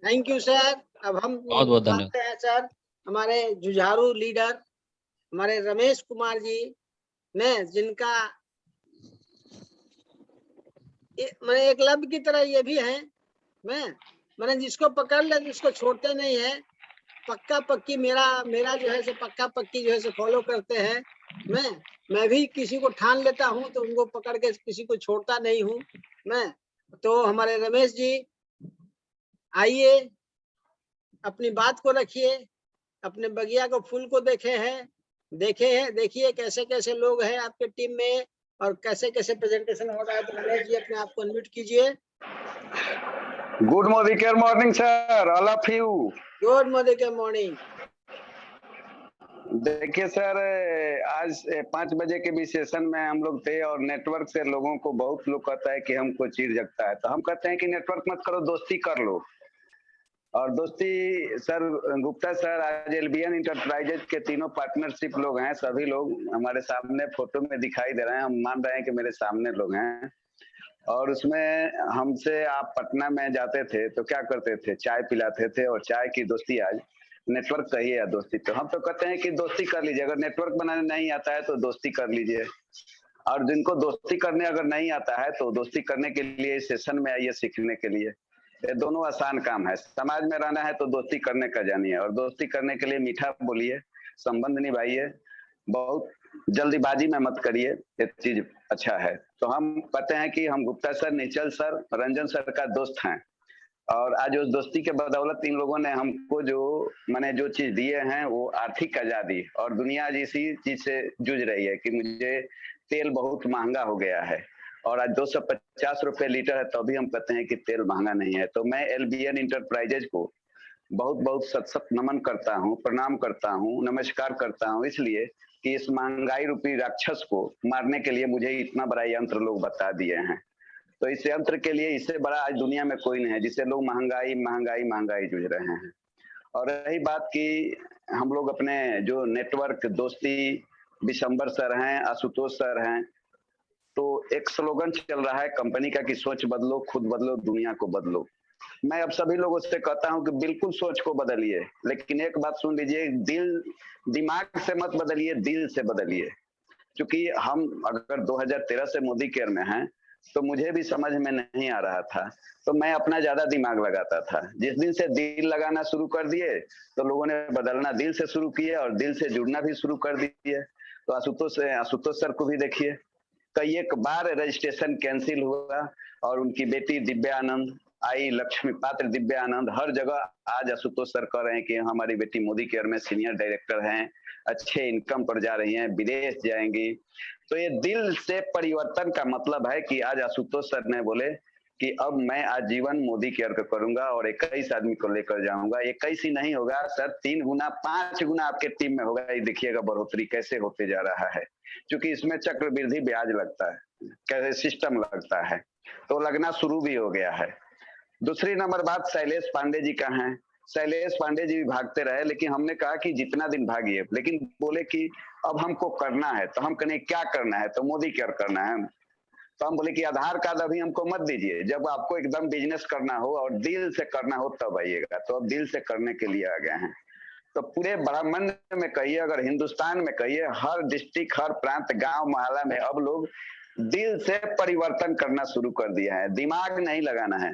थैंक यू सर। अब हम बहुत-बहुत धन्यवाद। बुलाते हैं सर हमारे जुझारू लीडर हमारे रमेश कुमार जी ने, जिनका मैंने एकलव्य की तरह ये भी है, मैंने जिसको पकड़ ले उसको छोड़ते नहीं है। पक्का पक्की मेरा जो है सो पक्का पक्की जो है सो फॉलो करते हैं। मैं भी किसी को ठान लेता हूँ तो उनको पकड़ के किसी को छोड़ता नहीं हूँ मैं। तो हमारे रमेश जी आइए, अपनी बात को रखिए, अपने बगिया को फूल को देखिए कैसे कैसे लोग हैं आपके टीम में और कैसे कैसे प्रेजेंटेशन हो रहा है। तो रमेश जी अपने आप को अनम्यूट कीजिए। Good morning sir, all of you. Good morning. देखिए सर, आज 5 बजे के भी सेशन में हम लोग थे और नेटवर्क से लोगों को बहुत लोग कहता है कि हमको चीड़ जगता है, तो हम कहते हैं कि नेटवर्क मत करो, दोस्ती कर लो। और दोस्ती सर, गुप्ता सर आज एलबीएन इंटरप्राइजेज के तीनों पार्टनरशिप लोग हैं, सभी लोग हमारे सामने फोटो में दिखाई दे रहे हैं, हम मान रहे हैं कि मेरे सामने लोग हैं। और उसमें हमसे आप पटना में जाते थे तो क्या करते थे, चाय पिलाते थे और चाय की दोस्ती आज नेटवर्क चाहिए या दोस्ती। तो हम तो कहते हैं कि दोस्ती कर लीजिए, अगर नेटवर्क बनाने नहीं आता है तो दोस्ती कर लीजिए, और जिनको दोस्ती करने अगर नहीं आता है तो दोस्ती करने के लिए सेशन में आइए सीखने के लिए। ये दोनों आसान काम है, समाज में रहना है तो दोस्ती करने का जानिए, और दोस्ती करने के लिए मीठा बोलिए, संबंध निभाइए, बहुत जल्दीबाजी में मत करिए, ये चीज अच्छा है। तो हम कहते हैं कि हम Gupta sir, Nichal sir, Ranjan sir का दोस्त हैं, और आज उस दोस्ती के बदौलत इन लोगों ने हमको जो चीज दिए हैं वो आर्थिक आजादी, और दुनिया आज इसी चीज से जूझ रही है कि मुझे तेल बहुत महंगा हो गया है और आज 250 रुपए लीटर है, तो भी हम कहते हैं कि तेल महंगा नहीं है। तो मैं एलबीएन इंटरप्राइजेज को बहुत बहुत सत नमन करता हूँ, प्रणाम करता हूँ, नमस्कार करता हूँ, इसलिए कि इस महंगाई रूपी राक्षस को मारने के लिए मुझे इतना बड़ा यंत्र लोग बता दिए हैं। तो इस यंत्र के लिए इससे बड़ा आज दुनिया में कोई नहीं है, जिससे लोग महंगाई महंगाई महंगाई जूझ रहे हैं। और रही बात कि हम लोग अपने जो नेटवर्क दोस्ती, विशंबर सर हैं, आशुतोष सर हैं, तो एक स्लोगन चल रहा है कंपनी का कि सोच बदलो, खुद बदलो, दुनिया को बदलो। मैं अब सभी लोगों से कहता हूं कि बिल्कुल सोच को बदलिए, लेकिन एक बात सुन लीजिए, दिमाग से मत बदलिए, दिल से बदलिए। क्योंकि हम अगर 2013 से मोदी केयर में हैं तो मुझे भी समझ में नहीं आ रहा था, तो मैं अपना ज्यादा दिमाग लगाता था। जिस दिन से दिल लगाना शुरू कर दिए तो लोगों ने बदलना दिल से शुरू किया और दिल से जुड़ना भी शुरू कर दिए। तो आशुतोष सर को भी देखिए, कई एक बार रजिस्ट्रेशन कैंसिल हुआ और उनकी बेटी दिव्या आनंद आई, लक्ष्मी पात्र दिव्या आनंद, हर जगह आज आशुतोष सर कह रहे हैं कि हमारी बेटी मोदी केयर में सीनियर डायरेक्टर हैं, अच्छे इनकम पर जा रही हैं, विदेश जाएंगी। तो ये दिल से परिवर्तन का मतलब है कि आज आशुतोष सर ने बोले कि अब मैं आजीवन मोदी केयर का करूंगा और 21 आदमी को लेकर जाऊंगा। 21 ही नहीं होगा सर, 3 गुना 5 गुना आपके टीम में होगा। ये देखिएगा बढ़ोतरी कैसे होते जा रहा है, क्योंकि इसमें चक्रवृद्धि ब्याज लगता है, कैसे सिस्टम लगता है, तो लगना शुरू भी हो गया है। दूसरी नंबर बात, शैलेश पांडे जी का है। शैलेश पांडे जी भी भागते रहे, लेकिन हमने कहा कि जितना दिन भागिए, लेकिन बोले कि अब हमको करना है। तो हम कहें क्या करना है, तो मोदी केयर करना है। तो हम बोले कि आधार कार्ड अभी हमको मत दीजिए, जब आपको एकदम बिजनेस करना हो और दिल से करना हो तब आइएगा। तो अब दिल से करने के लिए आ गए हैं। तो पूरे ब्रह्मांड में कहिए, अगर हिंदुस्तान में कहिए, हर डिस्ट्रिक्ट, हर प्रांत, गांव, मोहल्ला में अब लोग दिल से परिवर्तन करना शुरू कर दिया है, दिमाग नहीं लगाना है।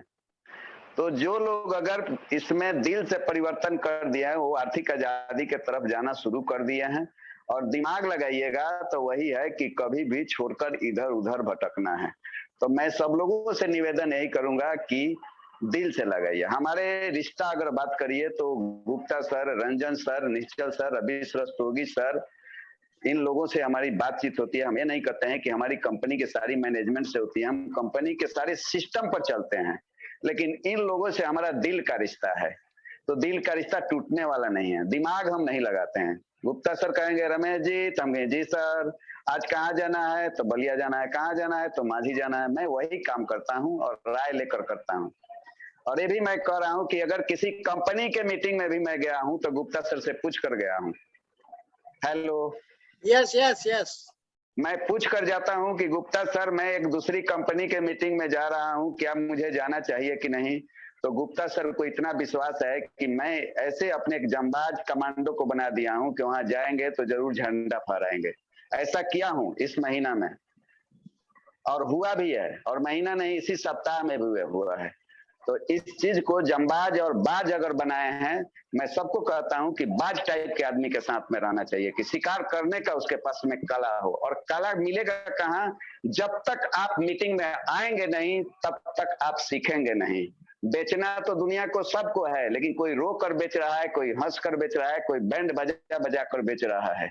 तो जो लोग अगर इसमें दिल से परिवर्तन कर दिया है वो आर्थिक आजादी के तरफ जाना शुरू कर दिए हैं। और दिमाग लगाइएगा तो वही है कि कभी भी छोड़कर इधर उधर भटकना है। तो मैं सब लोगों से निवेदन यही करूंगा कि दिल से लगाइए। हमारे रिश्ता अगर बात करिए तो गुप्ता सर, रंजन सर, निश्चल सर, अभी रस्तोगी सर, इन लोगों से हमारी बातचीत होती है। हम ये नहीं कहते हैं कि हमारी कंपनी के सारी मैनेजमेंट से होती है, हम कंपनी के सारे सिस्टम पर चलते हैं, लेकिन इन लोगों से हमारा दिल का रिश्ता है। तो दिल का रिश्ता टूटने वाला नहीं है, दिमाग हम नहीं लगाते हैं। गुप्ता सर कहेंगे रमेश जी, तो हम कहेंगे जी सर, आज कहाँ जाना है तो बलिया जाना है, कहाँ जाना है तो माझी जाना है। मैं वही काम करता हूँ और राय लेकर करता हूँ। और ये भी मैं कह रहा हूँ कि अगर किसी कंपनी के मीटिंग में भी मैं गया हूँ तो गुप्ता सर से पूछ कर गया हूँ। हेलो, यस यस यस, मैं पूछ कर जाता हूं कि गुप्ता सर मैं एक दूसरी कंपनी के मीटिंग में जा रहा हूं, क्या मुझे जाना चाहिए कि नहीं। तो गुप्ता सर को इतना विश्वास है कि मैं ऐसे अपने एक जंबाज कमांडो को बना दिया हूं कि वहां जाएंगे तो जरूर झंडा फहराएंगे। ऐसा किया हूं इस महीना में और हुआ भी है, और महीना नहीं इसी सप्ताह में भी हुआ है। तो इस चीज को जंबाज और बाज अगर बनाए हैं, मैं सबको कहता हूं कि बाज टाइप के आदमी के साथ में रहना चाहिए कि शिकार करने का उसके पास में कला हो। और कला मिलेगा कहाँ? जब तक आप मीटिंग में आएंगे नहीं तब तक आप सीखेंगे नहीं। बेचना तो दुनिया को सबको है, लेकिन कोई रो कर बेच रहा है, कोई हंस कर बेच रहा है, कोई बैंड बजा बजा कर बेच रहा है।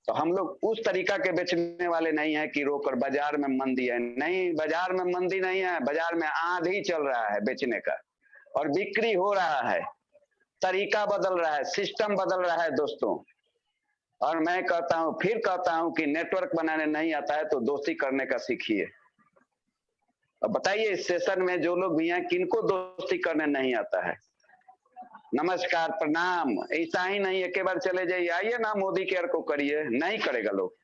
तो हम लोग उस तरीका के बेचने वाले नहीं है कि रोकर बाजार में मंदी है। नहीं, बाजार में मंदी नहीं है, बाजार में आंधी चल रहा है बेचने का और बिक्री हो रहा है। तरीका बदल रहा है, सिस्टम बदल रहा है दोस्तों। और मैं कहता हूं, फिर कहता हूं कि नेटवर्क बनाने नहीं आता है तो दोस्ती करने का सीखिए। अब बताइए इस सेशन में जो लोग भी हैं किनको दोस्ती करने नहीं आता है? नमस्कार, प्रणाम, ऐसा ही नहीं एक बार चले जाइए, आइए ना मोदी केयर को करिए, नहीं करेगा लोग,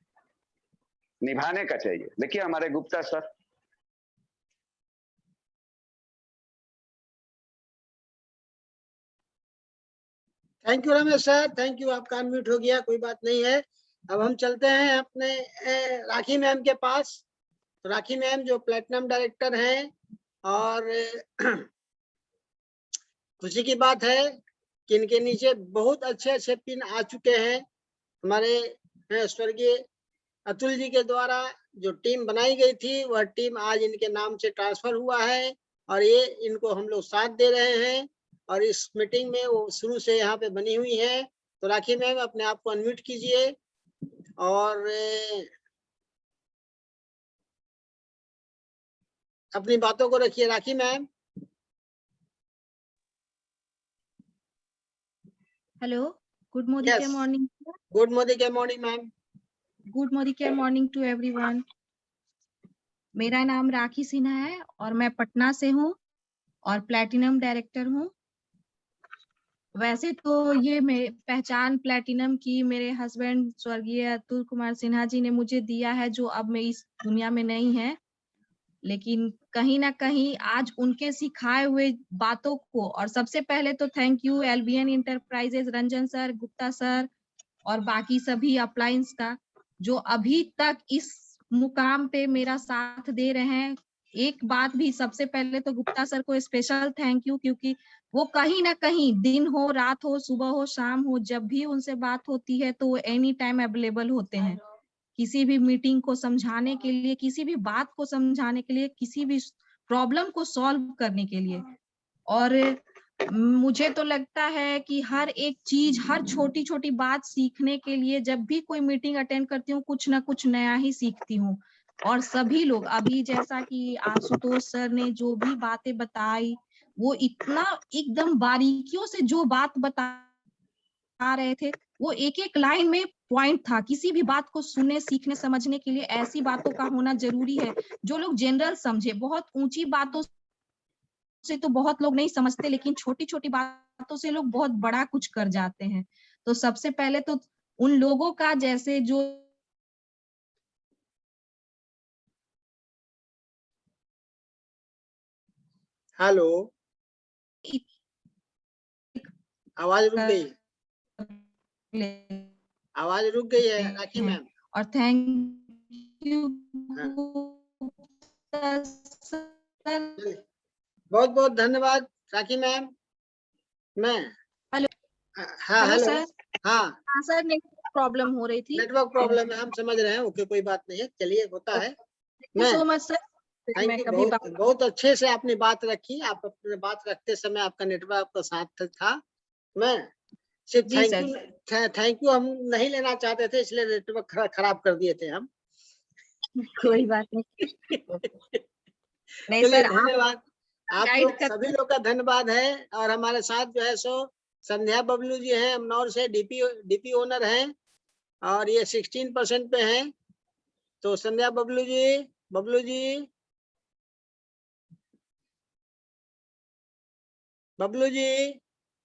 निभाने का चाहिए। देखिए हमारे Gupta sir, thank you Ramesh sir, thank you. आपका अनम्यूट हो गया, कोई बात नहीं है। अब हम चलते हैं अपने राखी मैम के पास। तो राखी मैम जो प्लेटिनम डायरेक्टर हैं, और खुशी की बात है कि इनके नीचे बहुत अच्छे अच्छे पिन आ चुके हैं। हमारे स्वर्गीय अतुल जी के द्वारा जो टीम बनाई गई थी वह टीम आज इनके नाम से ट्रांसफर हुआ है और ये इनको हम लोग साथ दे रहे हैं। और इस मीटिंग में वो शुरू से यहाँ पे बनी हुई है। तो राखी मैम अपने आप को अनम्यूट कीजिए और अपनी बातों को रखिए। राखी मैम, हेलो, गुड मोदी के मॉर्निंग। गुड मोदी के मॉर्निंग मैम। गुड मोदी के मॉर्निंग टू एवरीवन। मेरा नाम राखी सिन्हा है और मैं पटना से हूँ और प्लैटिनम डायरेक्टर हूँ। वैसे तो ये पहचान प्लैटिनम की मेरे हस्बैंड स्वर्गीय अतुल कुमार सिन्हा जी ने मुझे दिया है, जो अब मैं इस दुनिया में नहीं है, लेकिन कहीं ना कहीं आज उनके सिखाए हुए बातों को, और सबसे पहले तो thank you LBN enterprises, Ranjan sir, Gupta sir और बाकी सभी अप्लायंस का, जो अभी तक इस मुकाम पे मेरा साथ दे रहे हैं। एक बात भी, सबसे पहले तो गुप्ता सर को स्पेशल थैंक यू, क्योंकि वो कहीं ना कहीं दिन हो, रात हो, सुबह हो, शाम हो, जब भी उनसे बात होती है तो वो एनी टाइम अवेलेबल होते हैं, किसी भी मीटिंग को समझाने के लिए, किसी भी बात को समझाने के लिए, किसी भी प्रॉब्लम को सॉल्व करने के लिए। और मुझे तो लगता है कि हर एक चीज, हर छोटी छोटी बात सीखने के लिए जब भी कोई मीटिंग अटेंड करती हूँ कुछ ना कुछ नया ही सीखती हूँ। और सभी लोग, अभी जैसा कि आशुतोष सर ने जो भी बातें बताई, वो इतना एकदम बारीकियों से जो बात बता रहे थे, वो एक एक लाइन में पॉइंट था। किसी भी बात को सुनने, सीखने, समझने के लिए ऐसी बातों का होना जरूरी है जो लोग जनरल समझे। बहुत ऊंची बातों से तो बहुत लोग नहीं समझते, लेकिन छोटी छोटी बातों से लोग बहुत बड़ा कुछ कर जाते हैं। तो सबसे पहले तो उन लोगों का, जैसे जो हेलो, आवाज रुक गई, आवाज रुक गई है राखी मैम। और थैंक यू बहुत बहुत धन्यवाद राखी मैम। मैं हेलो। हाँ हेलो हेलो, सर। हाँ हाँ सर, नेटवर्क प्रॉब्लम हो रही थी। नेटवर्क प्रॉब्लम है, हम समझ रहे हैं, ओके कोई बात नहीं है, चलिए होता है। Thank you so much sir. Thank you, बहुत अच्छे से आपने बात रखी। आप अपने बात रखते समय आपका नेटवर्क आपका साथ था। मैं सिर्फ थैंक यू हम नहीं लेना चाहते थे, इसलिए नेटवर्क खराब कर दिए थे हम। कोई बात नहीं। नहीं चलिए सर, धन्यवाद आप गाइड लोग सभी लोग का धन्यवाद है। और हमारे साथ जो है सो संध्या बबलू जी हैं, अमनौर से डीपी ओनर हैं और ये 16% पे हैं। तो संध्या बबलू जी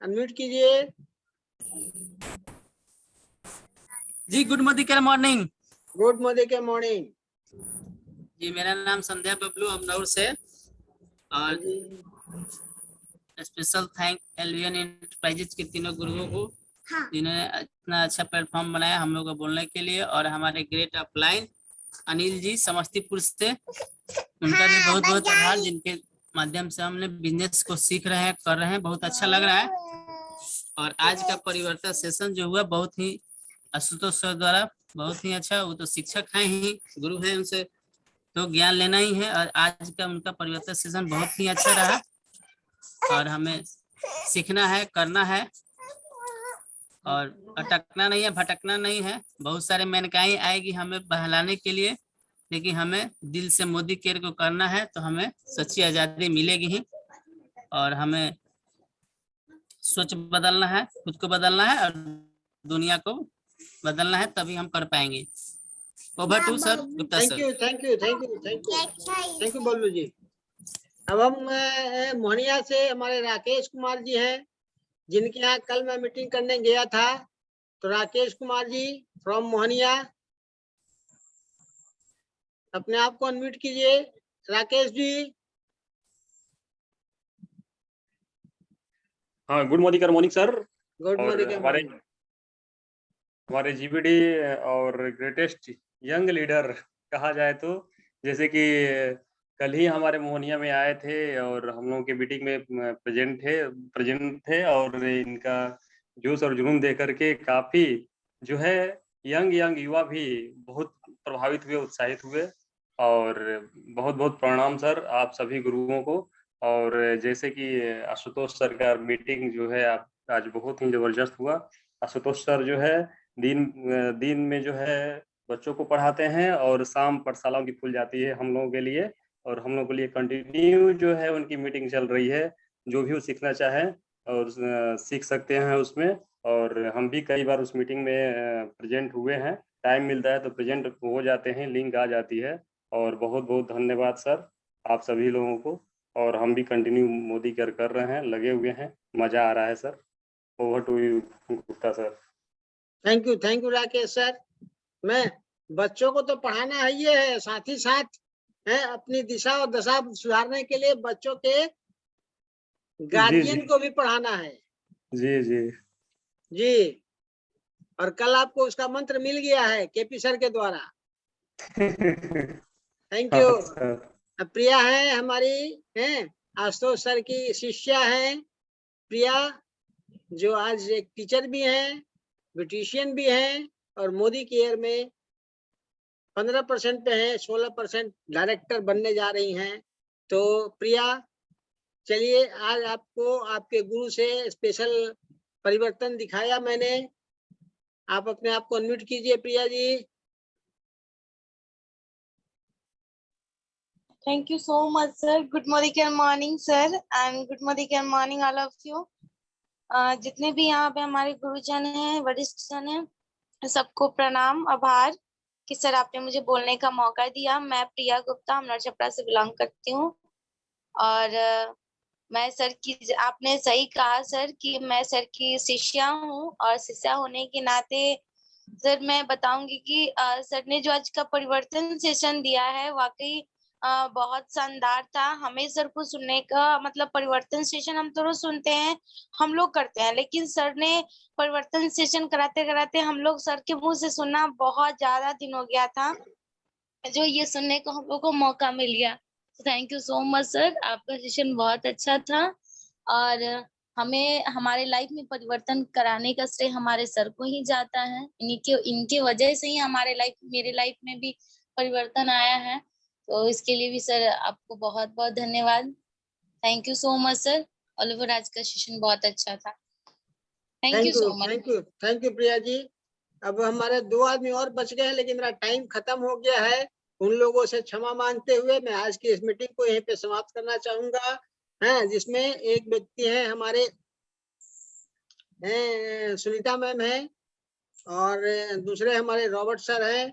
अनम्यूट कीजिए जी। Good morning. गुड मॉर्निंग जी, मेरा नाम संध्या बबलू अमनौर से। और स्पेशल थैंक एलवीएन एंटरप्राइजेज के तीनों गुरुओं को, जिन्होंने इतना अच्छा प्लेटफॉर्म बनाया हम लोग को बोलने के लिए। और हमारे ग्रेट अपलाइन अनिल जी समस्तीपुर से, उनका भी बहुत बहुत आभार, जिनके माध्यम से हमने बिजनेस को सीख रहे हैं, कर रहे हैं, बहुत अच्छा लग रहा है। और आज का परिवर्तन सेशन जो हुआ बहुत ही आशुतोष सर द्वारा बहुत ही अच्छा, वो तो शिक्षक हैं ही, गुरु हैं, उनसे तो ज्ञान लेना ही है। और आज का उनका परिवर्तन सेशन बहुत ही अच्छा रहा और हमें सीखना है, करना है और अटकना नहीं है, भटकना नहीं है। बहुत सारे मेनकाई आएगी हमें बहलाने के लिए, लेकिन हमें दिल से मोदी केयर को करना है तो हमें सच्ची आजादी मिलेगी ही। और हमें सोच बदलना है, खुद को बदलना है और दुनिया को बदलना है, तभी हम कर पाएंगे। Over to sir Gupta sir. Thank you Ballu ji. अब हम मोहनिया से हमारे राकेश कुमार जी हैं, जिनके यहाँ कल मैं मीटिंग करने गया था। तो राकेश कुमार जी फ्रॉम मोहनिया, अपने आप को अनम्यूट कीजिए राकेश जी। हाँ, good morning sir. Good morning. हमारे जीबीडी और ग्रेटेस्ट यंग लीडर कहा जाए तो, जैसे कि कल ही हमारे मोहनिया में आए थे और हम लोगों के मीटिंग में प्रेजेंट थे और इनका जोश और जुनून देख करके काफी जो है यंग युवा भी बहुत प्रभावित हुए, उत्साहित हुए। और बहुत बहुत प्रणाम सर आप सभी गुरुओं को। और जैसे कि आशुतोष सर का मीटिंग जो है आज बहुत ही जबरदस्त हुआ। आशुतोष सर जो है दिन में जो है बच्चों को पढ़ाते हैं और शाम पाठशालाओं की खुल जाती है हम लोगों के लिए, और हम लोगों के लिए कंटिन्यू जो है उनकी मीटिंग चल रही है। जो भी वो सीखना चाहे और सीख सकते हैं उसमें। और हम भी कई बार उस मीटिंग में प्रेजेंट हुए हैं, टाइम मिलता है तो प्रेजेंट हो जाते हैं, लिंक आ जाती है। और बहुत बहुत धन्यवाद सर आप सभी लोगों को। और हम भी कंटिन्यू मोदी केयर कर रहे हैं, लगे हुए हैं, मजा आ रहा है sir. Over to you Gupta sir. Thank you Rakesh sir. मैं बच्चों को तो पढ़ाना है, ये है साथ ही साथ है अपनी दिशा और दशा सुधारने के लिए बच्चों के गार्जियन को भी पढ़ाना है। जी जी जी। और कल आपको उसका मंत्र मिल गया है केपी सर के द्वारा। Thank you. प्रिया है हमारी, हैं आशुतोष सर की शिष्या है प्रिया, जो आज एक टीचर भी हैं, ब्यूटिशियन भी हैं और मोदी केयर में 15% पे है, 16% डायरेक्टर बनने जा रही हैं। तो प्रिया चलिए, आज आपको आपके गुरु से स्पेशल परिवर्तन दिखाया मैंने। आप अपने आप को अनम्यूट कीजिए Priya ji. Thank you so much, sir. Good morning, sir, and good morning, all of you. जितने भी यहाँ पे हमारे गुरुजन हैं, वरिष्ठ जन हैं, सबको प्रणाम, आभार कि सर आपने मुझे बोलने का मौका दिया। मैं प्रिया गुप्ता अमनौर छपरा से बिलोंग करती हूँ। और मैं सर की, आपने सही कहा सर कि मैं सर की शिष्या हूँ और शिष्या होने के नाते सर मैं बताऊंगी कि सर ने जो आज का परिवर्तन सेशन दिया है, वाकई बहुत शानदार था। हमें सर को सुनने का मतलब परिवर्तन सेशन हम तो रोज सुनते हैं, हम लोग करते हैं, लेकिन सर ने परिवर्तन सेशन कराते कराते हम लोग सर के मुंह से सुनना बहुत ज्यादा दिन हो गया था, जो ये सुनने को हम लोग को मौका मिल गया। Thank you so much sir, आपका सेशन बहुत अच्छा था। और हमें हमारे लाइफ में परिवर्तन कराने का श्रेय हमारे सर को ही जाता है। इनके वजह से ही मेरे लाइफ में भी परिवर्तन आया है। तो इसके लिए भी सर आपको बहुत बहुत धन्यवाद। Thank you so much sir. Oliver, आज का सेशन बहुत अच्छा था। Thank you so much. Thank you Priya ji. अब हमारे 2 आदमी और बच गए हैं, लेकिन मेरा टाइम खत्म हो गया है। उन लोगों से क्षमा मांगते हुए मैं आज की इस मीटिंग को यहीं पे समाप्त करना चाहूंगा, है, जिसमें एक व्यक्ति है हमारे सुनीता मैम है, और दूसरे हमारे रॉबर्ट सर हैं,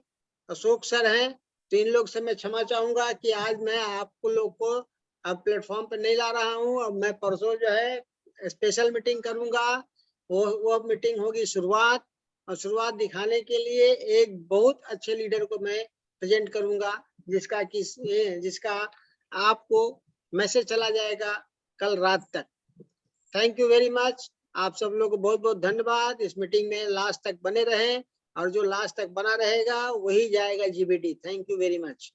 अशोक सर हैं। तो इन लोग से मैं क्षमा चाहूंगा कि आज मैं आपको लोग को अब प्लेटफॉर्म पे नहीं ला रहा हूं। अब मैं परसों जो है स्पेशल मीटिंग करूंगा, वो मीटिंग होगी शुरुआत, और शुरुआत दिखाने के लिए एक बहुत अच्छे लीडर को मैं प्रेजेंट करूंगा, जिसका आपको मैसेज चला जाएगा कल रात तक। Thank you very much. आप सब लोग को बहुत बहुत धन्यवाद। इस मीटिंग में लास्ट तक बने रहें, और जो लास्ट तक बना रहेगा वही जाएगा GBD. Thank you very much.